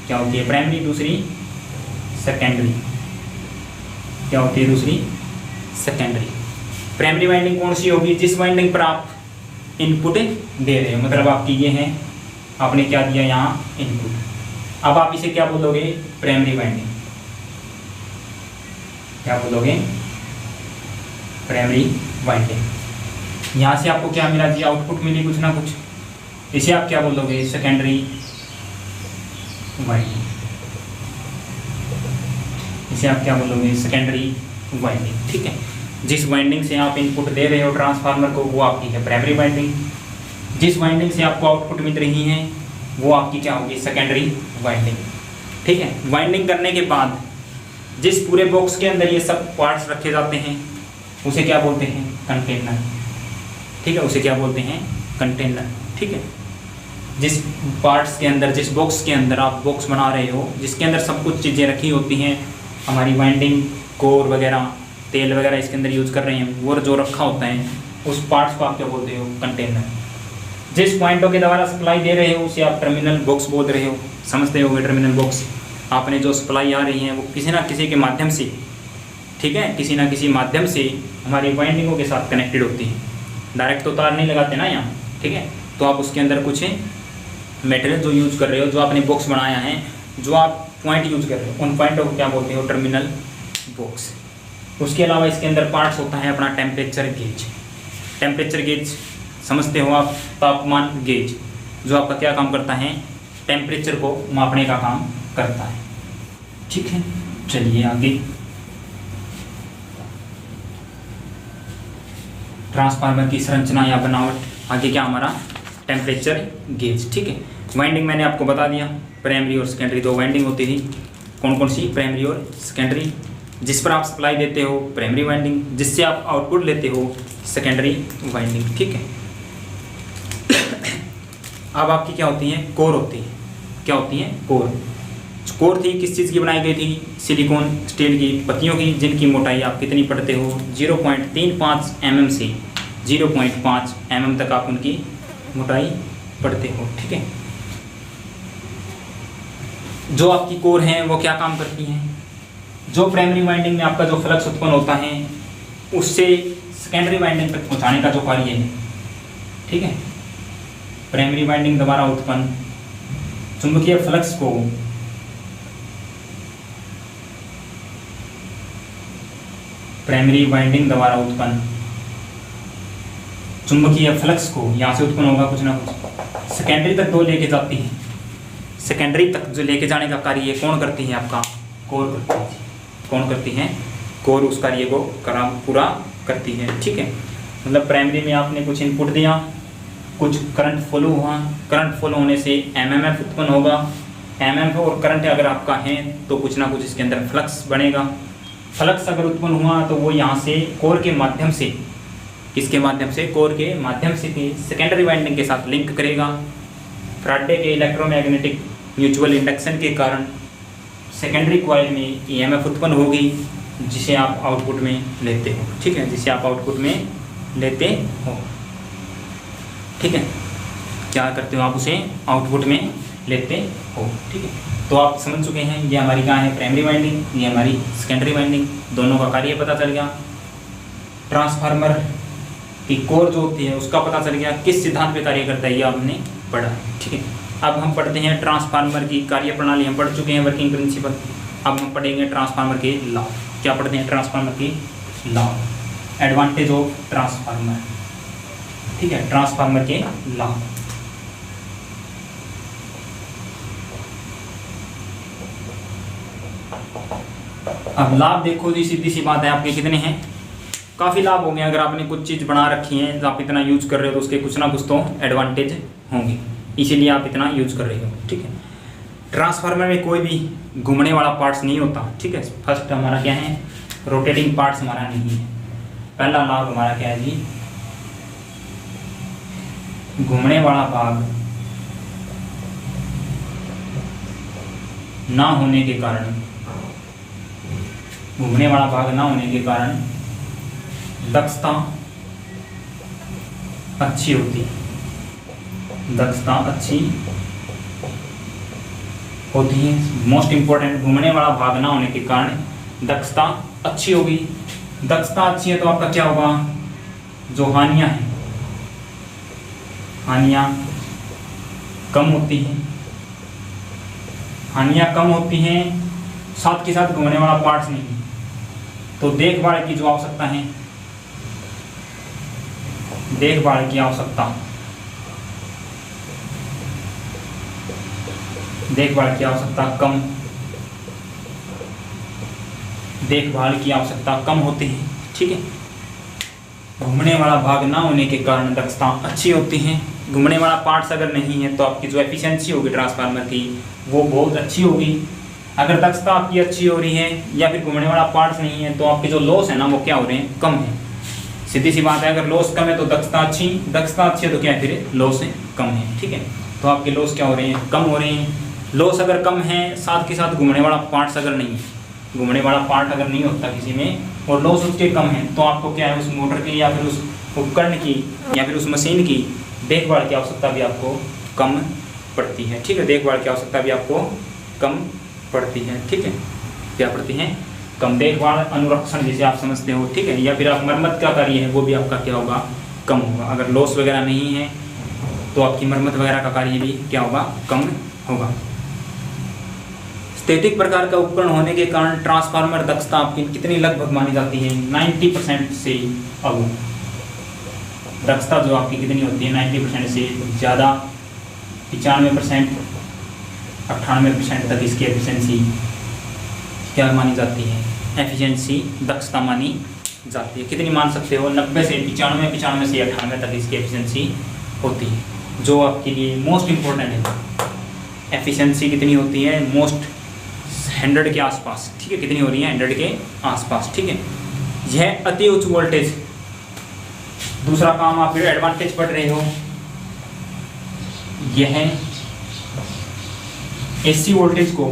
क्या होती है प्राइमरी, दूसरी सेकेंडरी। क्या होती है दूसरी सेकेंडरी। प्राइमरी वाइंडिंग कौन सी होगी, जिस वाइंडिंग पर आप इनपुट दे रहे हो, मतलब आपकी ये है, आपने क्या दिया यहाँ इनपुट। अब आप इसे क्या बोलोगे प्राइमरी वाइंडिंग। क्या बोलोगे प्राइमरी वाइंडिंग। यहाँ से आपको क्या मिला जी, आउटपुट मिली कुछ ना कुछ, इसे आप क्या बोलोगे सेकेंडरी वाइंडिंग। इसे आप क्या बोलोगे सेकेंडरी वाइंडिंग। ठीक है, जिस वाइंडिंग से आप इनपुट दे रहे हो ट्रांसफार्मर को वो आपकी है प्राइमरी वाइंडिंग। जिस वाइंडिंग से आपको आउटपुट मिल रही है वो आपकी क्या होगी सेकेंडरी वाइंडिंग। ठीक है, वाइंडिंग करने के बाद जिस पूरे बॉक्स के अंदर ये सब पार्ट्स रखे जाते हैं उसे क्या बोलते हैं कंटेनर। ठीक है, उसे क्या बोलते हैं कंटेनर। ठीक है, जिस पार्ट्स के अंदर, जिस बॉक्स के अंदर आप बॉक्स बना रहे हो, जिसके अंदर सब कुछ चीज़ें रखी होती हैं, हमारी वाइंडिंग, कोर वगैरह, तेल वगैरह इसके अंदर यूज़ कर रहे हैं, वो जो रखा होता है उस पार्ट्स को आप क्या बोलते हो, कंटेनर। जिस पॉइंटों के द्वारा सप्लाई दे रहे हो उसे आप टर्मिनल बॉक्स बोल रहे हो, समझते होगे टर्मिनल बॉक्स। आपने जो सप्लाई आ रही है वो किसी ना किसी के माध्यम से, ठीक है, किसी ना किसी माध्यम से हमारी वाइंडिंगों के साथ कनेक्टेड होती है। डायरेक्ट तो तार नहीं लगाते ना यहाँ, ठीक है। तो आप उसके अंदर कुछ मटेरियल जो यूज कर रहे हो, जो आपने बॉक्स बनाया है, जो आप पॉइंट यूज कर रहे हो, उन पॉइंटों को क्या बोलते हो, टर्मिनल बॉक्स। उसके अलावा इसके अंदर पार्ट्स होता है अपना टेम्परेचर गेज। टेम्परेचर गेज समझते हो आप, तापमान गेज, जो आपका क्या काम करता है, टेम्परेचर को मापने का काम करता है, ठीक है। चलिए आगे, ट्रांसफार्मर की संरचना या बनावट। आगे क्या हमारा टेम्परेचर गेज, ठीक है। वाइंडिंग मैंने आपको बता दिया, प्राइमरी और सेकेंडरी दो वाइंडिंग होती थी। कौन कौन सी, प्राइमरी और सेकेंडरी। जिस पर आप सप्लाई देते हो प्राइमरी वाइंडिंग, जिससे आप आउटपुट लेते हो सेकेंडरी वाइंडिंग, ठीक है। अब आपकी क्या होती है, कोर होती है। क्या होती है, कोर। कोर थी किस चीज़ की बनाई गई थी, सिलिकॉन स्टील की पत्तियों की, जिनकी मोटाई आप कितनी पढ़ते हो, 0.35 mm से 0.5 mm तक आप उनकी मोटाई पढ़ते हो, ठीक है। जो आपकी कोर हैं वो क्या काम करती हैं, जो प्राइमरी वाइंडिंग में आपका जो फ्लक्स उत्पन्न होता है उससे सेकेंडरी वाइंडिंग तक पहुंचाने का जो कार्य है, ठीक है। प्राइमरी वाइंडिंग द्वारा उत्पन्न चुंबकीय फ्लक्स को प्राइमरी वाइंडिंग द्वारा उत्पन्न चुंबकीय फ्लक्स को यहाँ से उत्पन्न होगा कुछ ना कुछ, सेकेंडरी तक दो लेके जाती है। सेकेंडरी तक जो लेके जाने का कार्य कौन करती है, आपका कोर करती है। कौन करती है, कोर उस कार्य को पूरा करती है, ठीक है। मतलब प्राइमरी में आपने कुछ इनपुट दिया, कुछ करंट फ्लो हुआ, करंट फ्लो होने से एमएमएफ उत्पन्न होगा। एमएमएफ और करंट अगर आपका है तो कुछ ना कुछ इसके अंदर फ्लक्स बनेगा। फ्लक्स अगर उत्पन्न हुआ तो वो यहाँ से कोर के माध्यम से, किसके माध्यम से, कोर के माध्यम से सेकेंडरी वाइंडिंग के साथ लिंक करेगा। फ्राडे के इलेक्ट्रोमैग्नेटिक म्यूचुअल इंडक्शन के कारण सेकेंडरी कॉइल में ईएमएफ उत्पन्न होगी, जिसे आप आउटपुट में लेते हो, ठीक है, जिसे आप आउटपुट में लेते हो, ठीक है। क्या करते हो आप, उसे आउटपुट में लेते हो, ठीक है। तो आप समझ चुके हैं, ये हमारी कहाँ है, प्राइमरी वाइंडिंग, ये हमारी सेकेंडरी वाइंडिंग, दोनों का कार्य पता चल गया। ट्रांसफार्मर की कोर जो होती है उसका पता चल गया, किस सिद्धांत पे कार्य करता है ये आपने पढ़ा है, ठीक है। अब हम पढ़ते हैं ट्रांसफार्मर की कार्य प्रणाली, हम पढ़ चुके हैं वर्किंग प्रिंसिपल। अब हम पढ़ेंगे ट्रांसफार्मर के लॉ। क्या पढ़ते हैं, ट्रांसफार्मर की लॉ, एडवांटेज ऑफ ट्रांसफार्मर, ठीक है, ट्रांसफार्मर के लॉ। अब लाभ देखो जी, सीधी सी बात है, आपके कितने हैं, काफ़ी लाभ होंगे। अगर आपने कुछ चीज़ बना रखी है, आप इतना यूज कर रहे हो तो उसके कुछ ना कुछ तो एडवांटेज होंगे, इसीलिए आप इतना यूज कर रहे हो, ठीक है। ट्रांसफार्मर में कोई भी घूमने वाला पार्ट्स नहीं होता, ठीक है। फर्स्ट हमारा क्या है, रोटेटिंग पार्ट्स हमारा नहीं है। पहला लाभ हमारा क्या है जी, घूमने वाला भाग ना होने के कारण, घूमने वाला भाग ना होने के कारण दक्षता अच्छी होती है, दक्षता अच्छी होती है। मोस्ट इंपॉर्टेंट, घूमने वाला भाग ना होने के कारण दक्षता अच्छी होगी। दक्षता अच्छी है तो आपका क्या होगा, जो हानियां हैं, हानियां कम होती हैं, हानियां कम होती हैं, साथ के साथ घूमने वाला पार्ट्स नहीं। तो देखभाल की जो आवश्यकता है, देखभाल की आवश्यकता, देखभाल की आवश्यकता कम, देखभाल की आवश्यकता कम होती है, ठीक है। घूमने वाला भाग ना होने के कारण दक्षता अच्छी होती है। घूमने वाला पार्ट्स अगर नहीं है तो आपकी जो एफिशिएंसी होगी ट्रांसफार्मर की वो बहुत अच्छी होगी। अगर दक्षता आपकी अच्छी हो रही है या फिर घूमने वाला पार्ट्स नहीं है तो आपके जो लॉस है ना वो क्या हो रहे हैं, कम है। सीधी सी बात है, अगर लॉस कम है तो दक्षता अच्छी, दक्षता अच्छी है तो क्या है, फिर लॉस कम है, ठीक है। तो आपके लॉस क्या हो रहे हैं, कम हो रहे हैं। लॉस अगर कम है, साथ के साथ घूमने वाला पार्ट्स अगर नहीं है, घूमने वाला पार्ट अगर नहीं होता किसी में और लॉस उसके कम है, तो आपको क्या है उस मोटर की या फिर उस उपकरण की या फिर उस मशीन की देखभाल की आवश्यकता भी आपको कम पड़ती है। ठीक है, देखभाल की आवश्यकता भी आपको कम पड़ती है। ठीक है, क्या पड़ती है? कम। देखभाल अनुरक्षण जिसे आप समझते हो, ठीक है, या फिर आप मरम्मत का कार्य है वो भी आपका क्या होगा? कम होगा। अगर लॉस वगैरह नहीं है तो आपकी मरम्मत वगैरह का कार्य भी क्या होगा? कम होगा। स्टैटिक प्रकार का उपकरण होने के कारण ट्रांसफार्मर दक्षता आपकी कितनी लगभग मानी जाती है? 90% से अब दक्षता जो आपकी कितनी होती है? 90% से ज़्यादा, 95%, 98% तक इसकी एफिशिएंसी क्या मानी जाती है? एफिशिएंसी दक्षता मानी जाती है। कितनी मान सकते हो? 90 से 95, 95 से 98 तक इसकी एफिशिएंसी होती है, जो आपके लिए मोस्ट इम्पोर्टेंट है। एफिशिएंसी कितनी होती है? मोस्ट 100 के आसपास। ठीक है, कितनी हो रही है? 100 के आसपास। ठीक है, यह अति उच्च वोल्टेज। दूसरा काम आप फिर एडवांटेज पढ़ रहे हो, यह एसी वोल्टेज को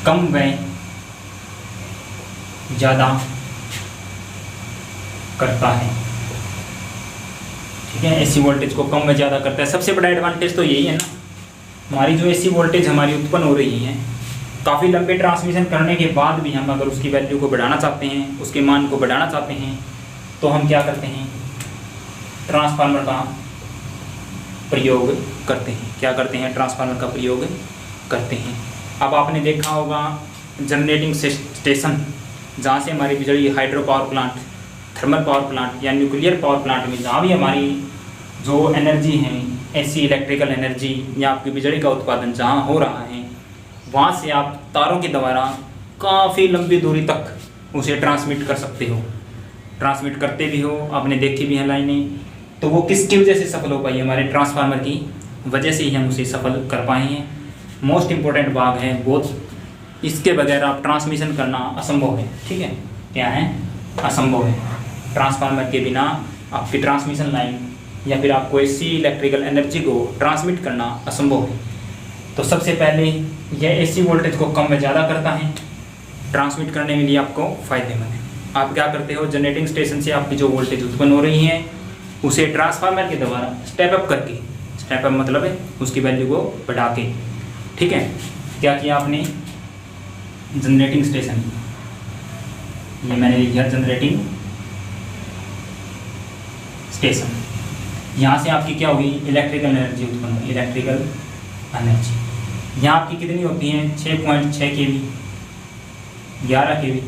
कम व ज़्यादा करता है। ठीक है, एसी वोल्टेज को कम व ज़्यादा करता है। सबसे बड़ा एडवांटेज तो यही है ना, हमारी जो एसी वोल्टेज हमारी उत्पन्न हो रही है, काफ़ी लंबे ट्रांसमिशन करने के बाद भी हम अगर उसकी वैल्यू को बढ़ाना चाहते हैं, उसके मान को बढ़ाना चाहते हैं, तो हम क्या करते हैं? ट्रांसफार्मर का प्रयोग करते हैं। क्या करते हैं? ट्रांसफार्मर का प्रयोग करते हैं। अब आपने देखा होगा जनरेटिंग स्टेशन, जहाँ से हमारी बिजली hydro power plant, thermal power plant या न्यूक्लियर पावर प्लांट में जहाँ भी हमारी जो एनर्जी है, ऐसी इलेक्ट्रिकल एनर्जी या आपकी बिजली का उत्पादन जहाँ हो रहा है, वहाँ से आप तारों के द्वारा काफ़ी लंबी दूरी तक उसे ट्रांसमिट कर सकते हो। ट्रांसमिट करते भी हो, आपने देखी भी हैं लाइनें। तो वो किसकी वजह से सफल हो पाई? हमारे ट्रांसफार्मर की वजह से ही हम उसे सफल कर पाए हैं। मोस्ट इम्पोर्टेंट भाग है बहुत, इसके बगैर आप ट्रांसमिशन करना असंभव है। ठीक है, क्या है? असंभव है। ट्रांसफार्मर के बिना आपकी ट्रांसमिशन लाइन या फिर आपको एसी इलेक्ट्रिकल एनर्जी को ट्रांसमिट करना असंभव है। तो सबसे पहले यह एसी वोल्टेज को कम व ज़्यादा करता है, ट्रांसमिट करने के लिए आपको फ़ायदेमंद है। आप क्या करते हो? जनरेटिंग स्टेशन से आपकी जो वोल्टेज उत्पन्न हो रही है उसे ट्रांसफार्मर के द्वारा स्टेप अप करके, स्टेप अप मतलब है उसकी वैल्यू को बढ़ा के, ठीक है, क्या किया आपने? जनरेटिंग स्टेशन, ये मैंने लिख दिया जनरेटिंग स्टेशन। यहाँ से आपकी क्या होगी? इलेक्ट्रिकल एनर्जी उत्पन्न होगी। इलेक्ट्रिकल एनर्जी यहाँ आपकी कितनी होती है? 6.6 kV, 11 kV,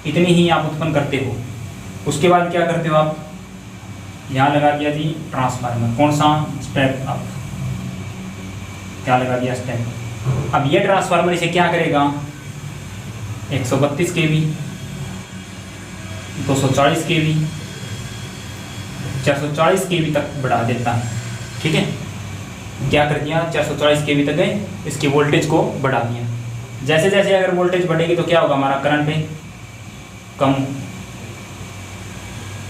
इतनी ही आप उत्पन्न करते हो। उसके बाद क्या करते हो आप? यहाँ लगा दिया जी ट्रांसफार्मर। कौन सा? Step up. क्या लगा दिया? स्टेप। अब ये ट्रांसफार्मर इसे क्या करेगा? 132 kV, 240 kV, 440 kV तक बढ़ा देता है। ठीक है, क्या कर दिया? 440 kV तक गए, इसकी वोल्टेज को बढ़ा दिया। जैसे जैसे अगर वोल्टेज बढ़ेगी तो क्या होगा? हमारा करंट पे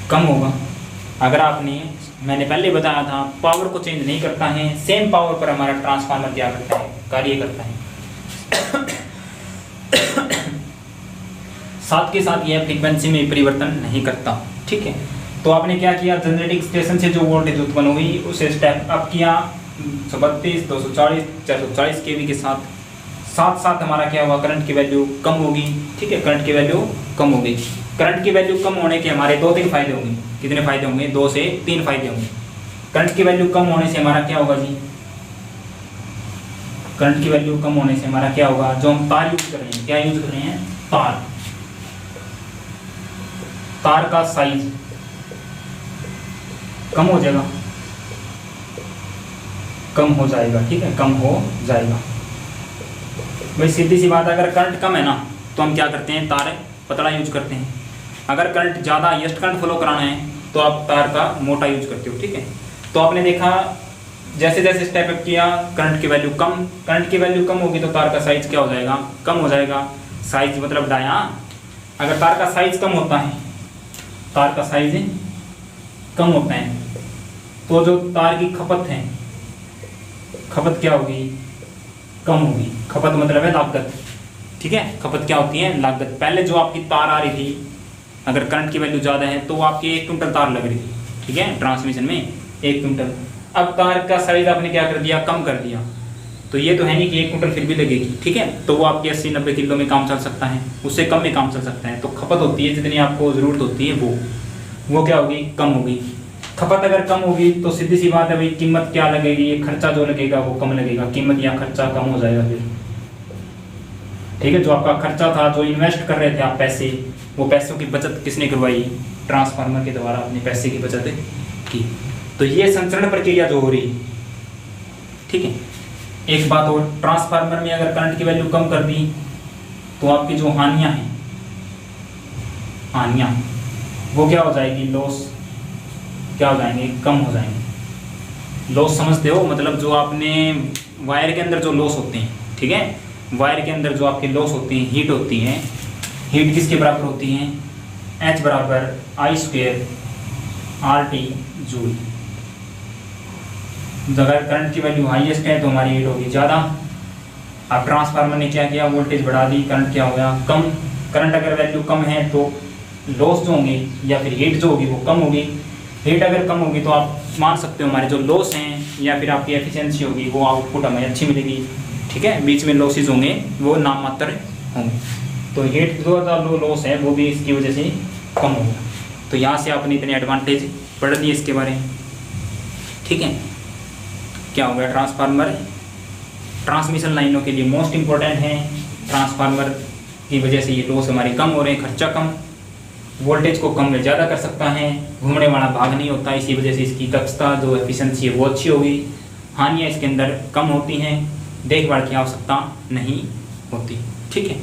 कम होगा। अगर आपने, मैंने पहले बताया था, पावर को चेंज नहीं करता है, सेम पावर पर हमारा ट्रांसफार्मर क्या करता है? कार्य करता है। साथ के साथ यह फ्रीक्वेंसी में परिवर्तन नहीं करता। ठीक है, तो आपने क्या किया? जनरेटिंग स्टेशन से जो वोल्टेज उत्पन्न हुई उसे स्टेप अप किया 132, 240, 440 kV के साथ। साथ साथ हमारा क्या हुआ? करंट की वैल्यू कम होगी। ठीक है, करंट की वैल्यू कम होगी। करंट की वैल्यू कम होने के हमारे 2-3 फायदे होंगे। कितने फायदे होंगे? 2 से 3 फायदे होंगे। करंट की वैल्यू कम होने से हमारा क्या होगा जी? करंट की वैल्यू कम होने से हमारा क्या होगा? जो हम तार यूज कर रहे हैं, क्या यूज कर रहे हैं? तार का साइज कम हो जाएगा, कम हो जाएगा। ठीक है, कम हो जाएगा। भाई सीधी सी बात है, अगर करंट कम है ना तो हम क्या करते हैं? तार पतला यूज करते हैं। अगर करंट ज़्यादा हाईएस्ट करंट फ्लो कराना है तो आप तार का मोटा यूज करते हो। ठीक है, तो आपने देखा जैसे जैसे स्टेप अप किया, करंट की वैल्यू कम होगी तो तार का साइज क्या हो जाएगा? कम हो जाएगा। साइज मतलब डाया। अगर तार का साइज कम होता है, तार का साइज कम होता है तो जो तार की खपत है, खपत क्या होगी? कम होगी। खपत मतलब है लागत, ठीक है। खपत क्या होती है? लागत। पहले जो आपकी तार आ रही थी, अगर करंट की वैल्यू ज़्यादा है तो आपकी 1 क्विंटल तार लग रही थी, ठीक है, ट्रांसमिशन में 1 क्विंटल। अब तार का साइज आपने क्या कर दिया? कम कर दिया। तो ये तो है नहीं कि 1 क्विंटल फिर भी लगेगी, ठीक है। तो वो आपकी 80-90 किलो में काम चल सकता है, उससे कम में काम चल सकता है। तो खपत होती है जितनी आपको ज़रूरत होती है वो क्या होगी? कम होगी। खपत अगर कम होगी तो सीधी सी बात है भाई, कीमत क्या लगेगी? ये खर्चा जो लगेगा वो कम लगेगा, कीमत या खर्चा कम हो जाएगा फिर, ठीक है। जो आपका खर्चा था, जो इन्वेस्ट कर रहे थे आप पैसे, वो पैसों की बचत किसने करवाई? ट्रांसफार्मर के द्वारा अपने पैसे की बचत की। तो ये संचरण प्रक्रिया जो हो रही है, ठीक है। एक बात और, ट्रांसफार्मर में अगर करंट की वैल्यू कम कर दी तो आपकी जो हानियां हैं, वो क्या हो जाएगी? लॉस क्या हो जाएंगे? कम हो जाएंगे। लॉस समझते हो? मतलब जो आपने वायर के अंदर जो लॉस होते हैं, ठीक है, वायर के अंदर जो आपके लॉस होती हैं, हीट होती हैं, हीट किसके बराबर होती हैं? H बराबर I² RT जूल। अगर करंट की वैल्यू हाईएस्ट है तो हमारी हीट होगी ज़्यादा। अब ट्रांसफार्मर ने क्या किया? वोल्टेज बढ़ा दी, करंट क्या हो गया? कम। करंट अगर वैल्यू कम है तो लॉस जो होंगे या फिर हीट जो होगी वो कम होगी। हीट अगर कम होगी तो आप मान सकते हो हमारे जो लॉस हैं या फिर आपकी एफिशिएंसी होगी वो आउटपुट हमें अच्छी मिलेगी, ठीक है। बीच में लॉसेज होंगे वो नाम मात्र होंगे। तो हीट जो लॉस है वो भी इसकी वजह से कम होगा। तो यहाँ से आपने इतने एडवांटेज पढ़ लिए इसके बारे में, ठीक है। क्या हो गया? ट्रांसफार्मर ट्रांसमिशन लाइनों के लिए मोस्ट इम्पोर्टेंट है। ट्रांसफार्मर की वजह से ये लॉस हमारे कम हो रहे हैं, खर्चा कम, वोल्टेज को कम में ज़्यादा कर सकता है, घूमने वाला भाग नहीं होता, इसी वजह से इसकी दक्षता जो एफिशिएंसी है वो अच्छी होगी। हानियाँ इसके अंदर कम होती हैं, देखभाल की आवश्यकता नहीं होती, ठीक है।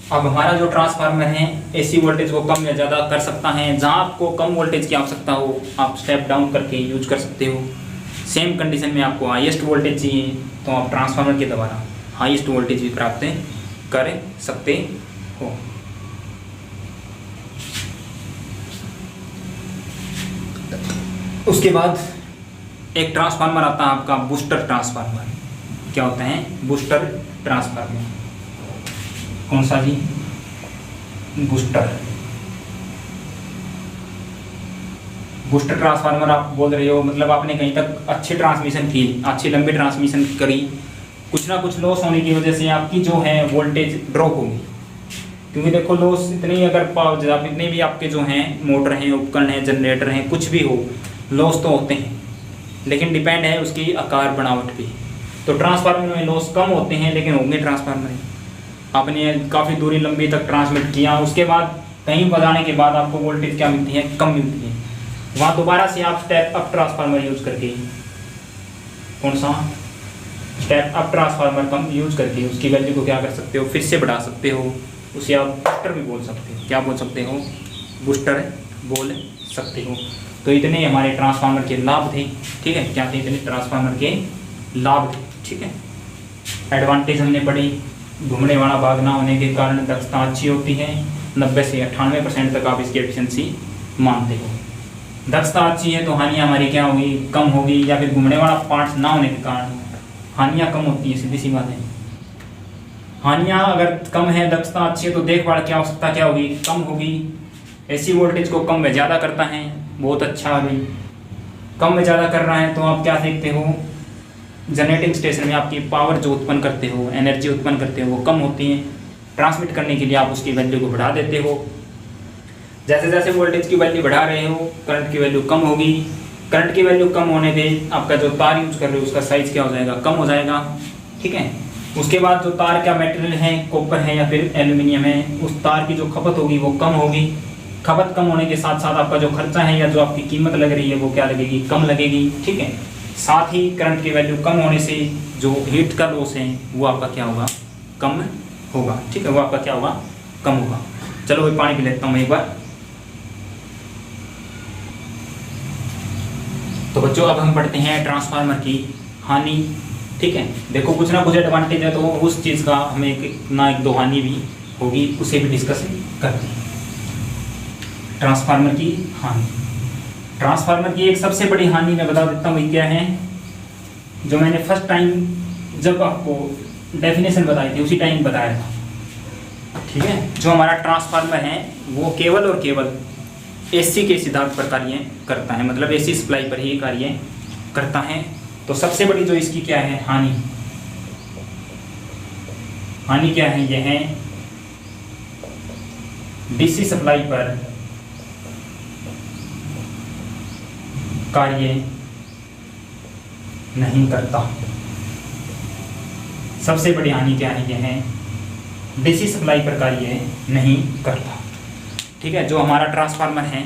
अब हमारा जो ट्रांसफार्मर है एसी वोल्टेज को कम या ज़्यादा कर सकता है। जहाँ आपको कम वोल्टेज की आवश्यकता हो आप स्टेप डाउन करके यूज कर सकते हो। सेम कंडीशन में आपको हाईएस्ट वोल्टेज चाहिए तो आप ट्रांसफार्मर के द्वारा हाईएस्ट वोल्टेज भी प्राप्त कर सकते हो। उसके बाद एक ट्रांसफार्मर आता है आपका बूस्टर ट्रांसफार्मर। क्या होता है? Booster transformer. कौन सा जी? बूस्टर। बूस्टर ट्रांसफार्मर आप बोल रहे हो मतलब आपने कहीं तक अच्छी ट्रांसमिशन की, अच्छी लंबी ट्रांसमिशन करी, कुछ ना कुछ लॉस होने की वजह से आपकी जो है वोल्टेज ड्रॉप होगी। क्योंकि देखो लॉस इतनी अगर पावर इतने भी आपके जो हैं मोटर हैं, उपकरण हैं, जनरेटर हैं, कुछ भी हो, लॉस तो होते हैं, लेकिन डिपेंड है उसकी आकार बनावट पे। तो ट्रांसफार्मर में लॉस कम होते हैं लेकिन होंगे ट्रांसफार्मर में। आपने काफ़ी दूरी लंबी तक ट्रांसमिट किया, उसके बाद कहीं बजाने के बाद आपको वोल्टेज क्या मिलती है? कम मिलती है। वहाँ दोबारा से आप स्टेप अप ट्रांसफार्मर यूज करके, कौन सा? स्टेप अप ट्रांसफार्मर कम यूज करके उसकी वैल्यू को क्या कर सकते हो? फिर से बढ़ा सकते हो। उसे आप बूस्टर भी बोल सकते हो। क्या बोल सकते हो? बूस्टर बोल सकते हो। तो इतने हमारे ट्रांसफार्मर के लाभ थे, ठीक है। क्या थे? इतने ट्रांसफार्मर के लाभ थे, ठीक है। एडवांटेज हमने पढ़ी। घूमने वाला भाग ना होने के कारण दक्षता अच्छी होती है, 90 से 98% तक आप इसकी एफिशिएंसी मानते हो। दक्षता अच्छी है तो हानियाँ हमारी क्या होगी? कम होगी। या फिर घूमने वाला पार्ट ना होने के कारण हानियाँ कम होती है, सीधी सी बात है। हानियाँ अगर कम है, दक्षता अच्छी है तो देखभाल की आवश्यकता क्या होगी? कम होगी। एसी वोल्टेज को कम में ज़्यादा करता है, बहुत अच्छा अभी कम में ज़्यादा कर रहा है। तो आप क्या देखते हो? जनरेटिंग स्टेशन में आपकी पावर जो उत्पन्न करते हो, एनर्जी उत्पन्न करते हो, वो कम होती है। ट्रांसमिट करने के लिए आप उसकी वैल्यू को बढ़ा देते हो। जैसे जैसे वोल्टेज की वैल्यू बढ़ा रहे हो करंट की वैल्यू कम होगी। करंट की वैल्यू कम होने पे आपका जो तार यूज कर रहे हो उसका साइज क्या हो जाएगा? कम हो जाएगा, ठीक है। उसके बाद जो तार का मटेरियल है, कॉपर है या फिर एल्यूमिनियम है, उस तार की जो खपत होगी वो कम होगी। खपत कम होने के साथ साथ आपका जो खर्चा है या जो आपकी कीमत लग रही है वो क्या लगेगी? कम लगेगी, ठीक है। साथ ही करंट की वैल्यू कम होने से जो हीट का लॉस है वो आपका क्या होगा? कम होगा, ठीक है। वो आपका क्या होगा? कम होगा। चलो भाई पानी पी लेता हूँ एक बार। तो बच्चों अब हम पढ़ते हैं ट्रांसफार्मर की हानि, ठीक है। देखो कुछ ना कुछ एडवांटेज है तो उस चीज़ का हमें एक दो हानि भी होगी, उसे भी डिस्कस करते हैं। ट्रांसफार्मर की हानि। ट्रांसफार्मर की एक सबसे बड़ी हानि मैं बता देता हूँ क्या है? जो मैंने फर्स्ट टाइम जब आपको डेफिनेशन बताई थी उसी टाइम बताया था, ठीक है। जो हमारा ट्रांसफार्मर है वो केवल और केवल एसी के सिद्धांत पर कार्य करता है, मतलब एसी सप्लाई पर ही कार्य करता है। तो सबसे बड़ी जो इसकी क्या है हानि क्या है, यह है डीसी सप्लाई पर कार्य नहीं करता। सबसे बड़ी हानि क्या है, यह है डीसी सप्लाई पर कार्य नहीं करता, ठीक है। जो हमारा ट्रांसफार्मर है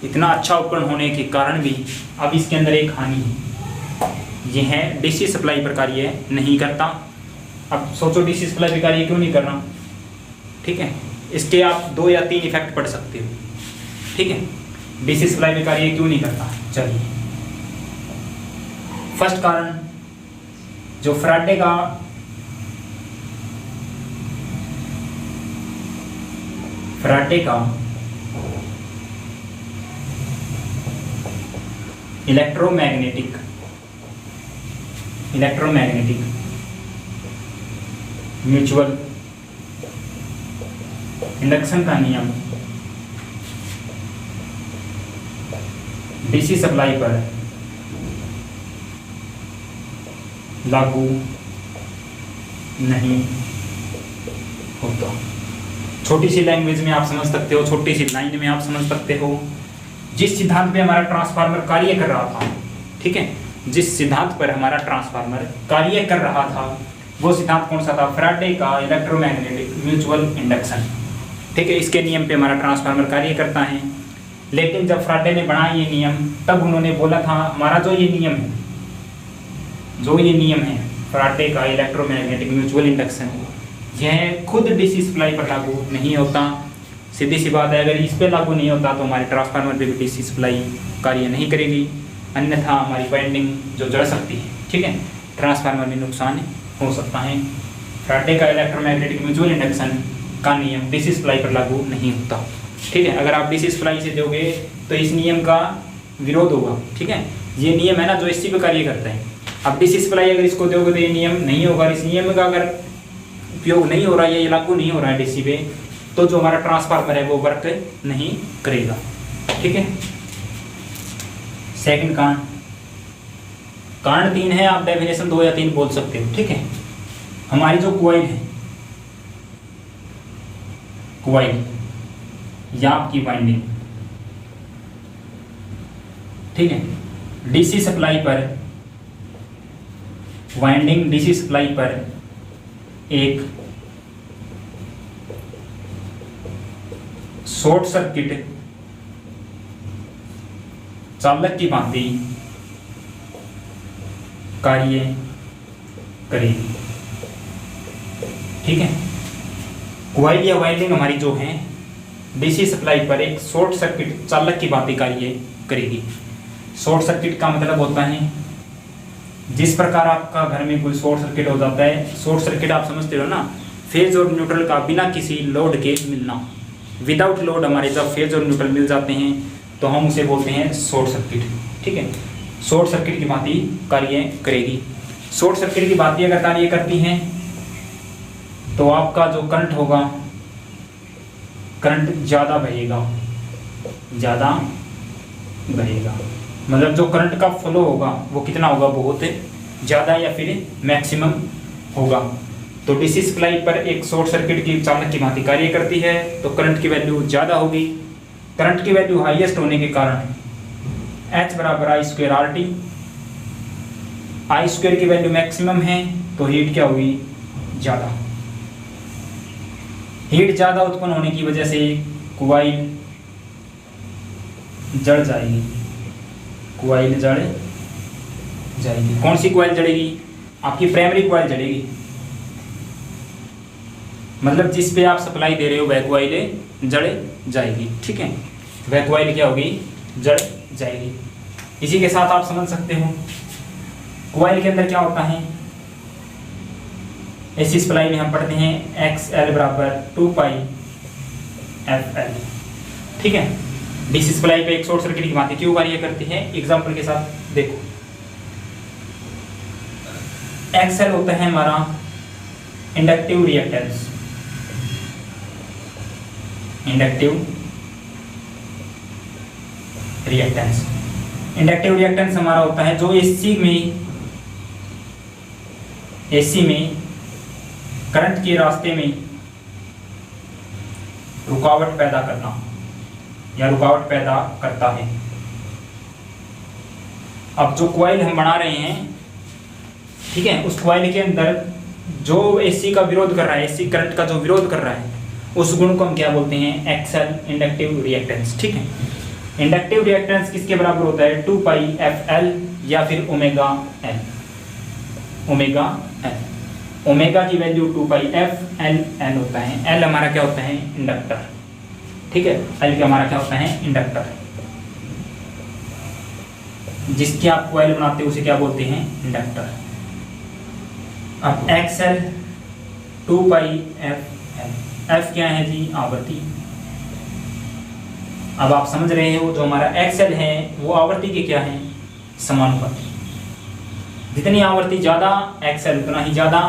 इतना अच्छा उपकरण होने के कारण भी अब इसके अंदर एक हानि है, यह है डीसी सप्लाई पर कार्य नहीं करता। अब सोचो डीसी सप्लाई पर कार्य क्यों नहीं कर रहा, ठीक है। इसके आप 2 या 3 इफेक्ट पढ़ सकते हो, ठीक है। डीसी सप्लाई पर कार्य क्यों नहीं करता, चलिए। फर्स्ट कारण, जो फैराडे का इलेक्ट्रोमैग्नेटिक म्यूचुअल इंडक्शन का नियम डीसी सप्लाई पर लागू नहीं होता। छोटी सी लैंग्वेज में आप समझ सकते हो, छोटी सी लाइन में आप समझ सकते हो। जिस सिद्धांत पे हमारा ट्रांसफार्मर कार्य कर रहा था, ठीक है, जिस सिद्धांत पर हमारा ट्रांसफार्मर कार्य कर रहा था वो सिद्धांत कौन सा था, फैराडे का इलेक्ट्रोमैग्नेटिक म्यूचुअल इंडक्शन, ठीक है। इसके नियम पे हमारा ट्रांसफार्मर कार्य करता है। लेकिन जब फैराडे ने बनाया ये नियम, तब उन्होंने बोला था हमारा जो ये नियम है फैराडे का इलेक्ट्रोमैग्नेटिक म्यूचुअल इंडक्शन, यह खुद डीसी सप्लाई पर लागू नहीं होता। सीधी सी बात है, अगर इस पे लागू नहीं होता तो हमारे ट्रांसफार्मर पे भी डीसी सप्लाई कार्य नहीं करेगी, अन्यथा हमारी वाइंडिंग जो जड़ सकती है, ठीक है, ट्रांसफार्मर में नुकसान हो सकता है। फैराडे का इलेक्ट्रोमैग्नेटिक म्यूचुअल इंडक्शन का नियम डीसी सप्लाई पर लागू नहीं होता, ठीक है। अगर आप डीसी सप्लाई से दोगे तो इस नियम का विरोध होगा, ठीक है। ये नियम है ना जो एसी पे कार्य करता है। अब डीसी सप्लाई अगर इसको दोगे तो ये नियम नहीं होगा। इस नियम का अगर उपयोग नहीं हो रहा है, ये लागू नहीं हो रहा है डीसी पे, तो जो हमारा ट्रांसफार्मर है वो वर्क नहीं करेगा, ठीक है। सेकंड कारण 3 है, आप डेफिनेशन 2 या 3 बोल सकते हो, ठीक है। हमारी जो क्वाइल या आपकी वाइंडिंग, ठीक है, डीसी सप्लाई पर एक शॉर्ट सर्किट चालक की भांति कार्य करेगी, ठीक है। क्वाइल या वाइंडिंग हमारी जो है डीसी सप्लाई पर एक शॉर्ट सर्किट चालक की भांति कार्य करेगी। शॉर्ट सर्किट का मतलब होता है जिस प्रकार आपका घर में कोई शॉर्ट सर्किट हो जाता है, शॉर्ट सर्किट आप समझते हो ना, फेज और न्यूट्रल का बिना किसी लोड के मिलना। विदाउट लोड हमारे जब फेज और न्यूट्रल मिल जाते हैं तो हम उसे बोलते हैं शॉर्ट सर्किट, ठीक है। शॉर्ट सर्किट की भांति कार्य करेगी। शॉर्ट सर्किट की भांति अगर कार्य करती है तो आपका जो करंट होगा, करंट ज़्यादा बहेगा, मतलब जो करंट का फ्लो होगा वो कितना होगा, बहुत ज़्यादा या फिर मैक्सिमम होगा। तो डीसी सप्लाई पर एक शॉर्ट सर्किट की चालक की भांति कार्य करती है तो करंट की वैल्यू ज़्यादा होगी। करंट की वैल्यू हाईएस्ट होने के कारण H बराबर I²RT, I² की वैल्यू मैक्सिमम है तो हीट क्या होगी, ज़्यादा। हीट ज़्यादा उत्पन्न होने की वजह से क्वाइल जड़ जाएगी, कौन सी क्वाइल जड़ेगी, आपकी प्राइमरी क्वाइल जड़ेगी, मतलब जिस पे आप सप्लाई दे रहे हो वह क्वाइल जड़ जाएगी, ठीक है। वह क्वाइल क्या होगी, जड़ जाएगी। इसी के साथ आप समझ सकते हो क्वाइल के अंदर क्या होता है। एसी सप्लाई में हम पढ़ते हैं XL बराबर 2πfL, ठीक है। डीसी सप्लाई पे एक शॉर्ट सर्किट की भांति क्यों कार्य करती है, एग्जांपल के साथ देखो। XL होता है हमारा inductive reactance. Inductive reactance, inductive reactance हमारा होता है जो एसी में करंट के रास्ते में रुकावट पैदा करना या रुकावट पैदा करता है। अब जो कॉइल हम बना रहे हैं, ठीक है, उस कॉइल के अंदर जो एसी का विरोध कर रहा है, एसी करंट का जो विरोध कर रहा है, उस गुण को हम क्या बोलते हैं? XL, inductive reactance. ठीक है, इंडक्टिव रिएक्टेंस किसके बराबर होता है? 2πfL या फिर omega L. Omega L, omega की वैल्यू 2πfL एल होता है। एल हमारा क्या होता है? इंडक्टर। ठीक है, एल का हमारा क्या होता है? इंडक्टर। जिसकी आप कॉइल बनाते हो उसे क्या बोलते हैं? इंडक्टर। अब एक्सएल 2πfL, एफ क्या है जी? आवृत्ति। अब आप समझ रहे हो जो हमारा एक्सएल है वो आवृत्ति के क्या है? समानुपाती। जितनी आवृत्ति ज़्यादा एक्सएल उतना ही ज़्यादा।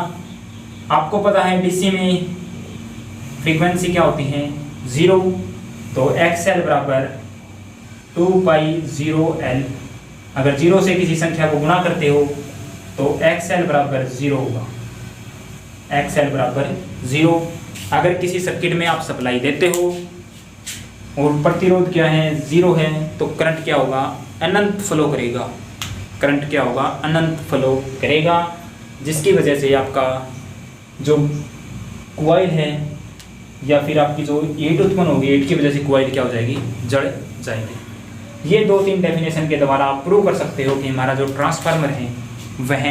आपको पता है डीसी में फ्रीक्वेंसी क्या होती है? 0। तो एक्सएल बराबर 2π0L। अगर 0 से किसी संख्या को गुणा करते हो तो एक्सएल बराबर 0 होगा। एक्सएल बराबर 0। अगर किसी सर्किट में आप सप्लाई देते हो और प्रतिरोध क्या है? 0 है, तो करंट क्या होगा? अनंत फ्लो करेगा। करंट क्या होगा? अनंत फ्लो करेगा, जिसकी वजह से आपका जो कॉइल है या फिर आपकी जो हीट उत्पन्न होगी, हीट की वजह से कॉइल क्या हो जाएगी? जड़ जाएगी। ये 2-3 डेफिनेशन के द्वारा आप प्रूव कर सकते हो कि हमारा जो ट्रांसफार्मर है वह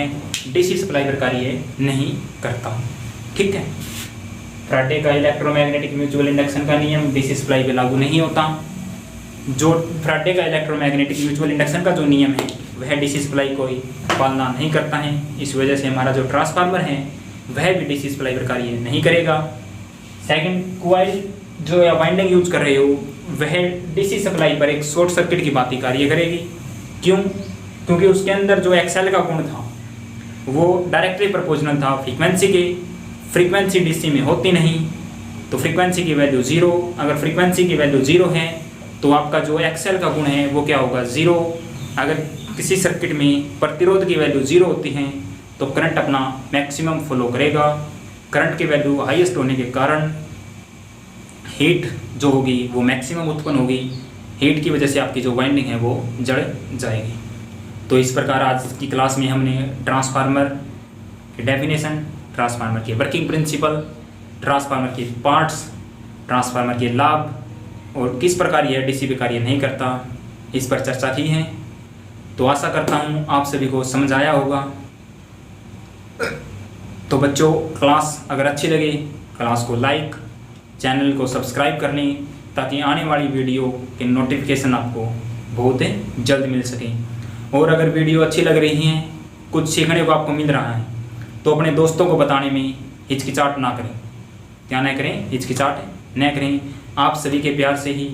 डीसी सप्लाई पर कार्य नहीं करता। ठीक है, फैराडे का इलेक्ट्रोमैग्नेटिक म्यूचुअल इंडक्शन का नियम डीसी सप्लाई पे लागू नहीं होता। जो फैराडे का इलेक्ट्रोमैग्नेटिक म्यूचुअल इंडक्शन का जो नियम है वह डीसी सप्लाई को पालना नहीं करता है। इस वजह से हमारा जो ट्रांसफार्मर है वह भी डीसी सप्लाई पर कार्य नहीं करेगा। सेकंड, कॉइल जो या वाइंडिंग यूज कर रहे हो वह डीसी सप्लाई पर एक शॉर्ट सर्किट की भांति कार्य करेगी। क्यों? क्योंकि उसके अंदर जो एक्सएल का गुण था वो डायरेक्टली प्रोपोर्शनल था फ्रीक्वेंसी के। फ्रीक्वेंसी डीसी में होती नहीं, तो फ्रीक्वेंसी की वैल्यू 0। अगर फ्रीक्वेंसी की वैल्यू 0 है तो आपका जो एक्सएल का गुण है वो क्या होगा? 0। अगर किसी सर्किट में प्रतिरोध की वैल्यू 0 होती है तो करंट अपना मैक्सिमम फ्लो करेगा। करंट की वैल्यू हाईएस्ट होने के कारण हीट जो होगी वो मैक्सिमम उत्पन्न होगी। हीट की वजह से आपकी जो वाइंडिंग है वो जड़ जाएगी। तो इस प्रकार आज की क्लास में हमने ट्रांसफार्मर की डेफिनेशन, ट्रांसफार्मर के वर्किंग प्रिंसिपल, ट्रांसफार्मर के पार्ट्स, ट्रांसफार्मर के लाभ और किस प्रकार यह डीसी पे कार्य नहीं करता, इस पर चर्चा की है। तो आशा करता हूँ आप सभी को समझ आया होगा। तो बच्चों, क्लास अगर अच्छी लगे क्लास को लाइक, चैनल को सब्सक्राइब कर लें ताकि आने वाली वीडियो के नोटिफिकेशन आपको बहुत जल्द मिल सकें। और अगर वीडियो अच्छी लग रही है, कुछ सीखने को आपको मिल रहा है, तो अपने दोस्तों को बताने में हिचकिचाहट ना करें। क्या ना करें? हिचकिचाहट न करें। आप सभी के प्यार से ही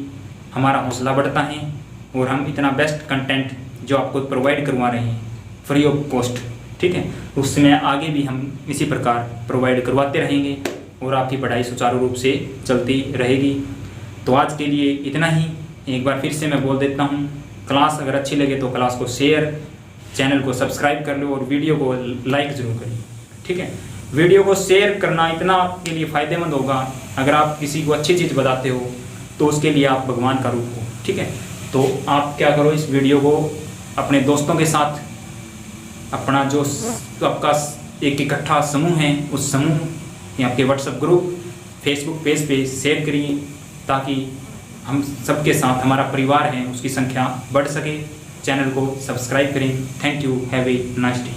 हमारा हौसला बढ़ता है और हम इतना बेस्ट कंटेंट जो आपको प्रोवाइड करवा रहे हैं फ्री ऑफ कॉस्ट, ठीक है, उसमें आगे भी हम इसी प्रकार प्रोवाइड करवाते रहेंगे और आपकी पढ़ाई सुचारू रूप से चलती रहेगी। तो आज के लिए इतना ही। एक बार फिर से मैं बोल देता हूँ, क्लास अगर अच्छी लगे तो क्लास को शेयर, चैनल को सब्सक्राइब कर लो और वीडियो को लाइक ज़रूर करें। ठीक है, वीडियो को शेयर करना इतना आपके लिए फ़ायदेमंद होगा। अगर आप किसी को अच्छी चीज़ बताते हो तो उसके लिए आप भगवान का रूप हो। ठीक है, तो आप क्या करो, इस वीडियो को अपने दोस्तों के साथ, अपना जो आपका एक इकट्ठा समूह है उस समूह या आपके व्हाट्सएप ग्रुप, फेसबुक पेज पे शेयर करिए ताकि हम सबके साथ हमारा परिवार है उसकी संख्या बढ़ सके। चैनल को सब्सक्राइब करें। Thank you, have a nice day.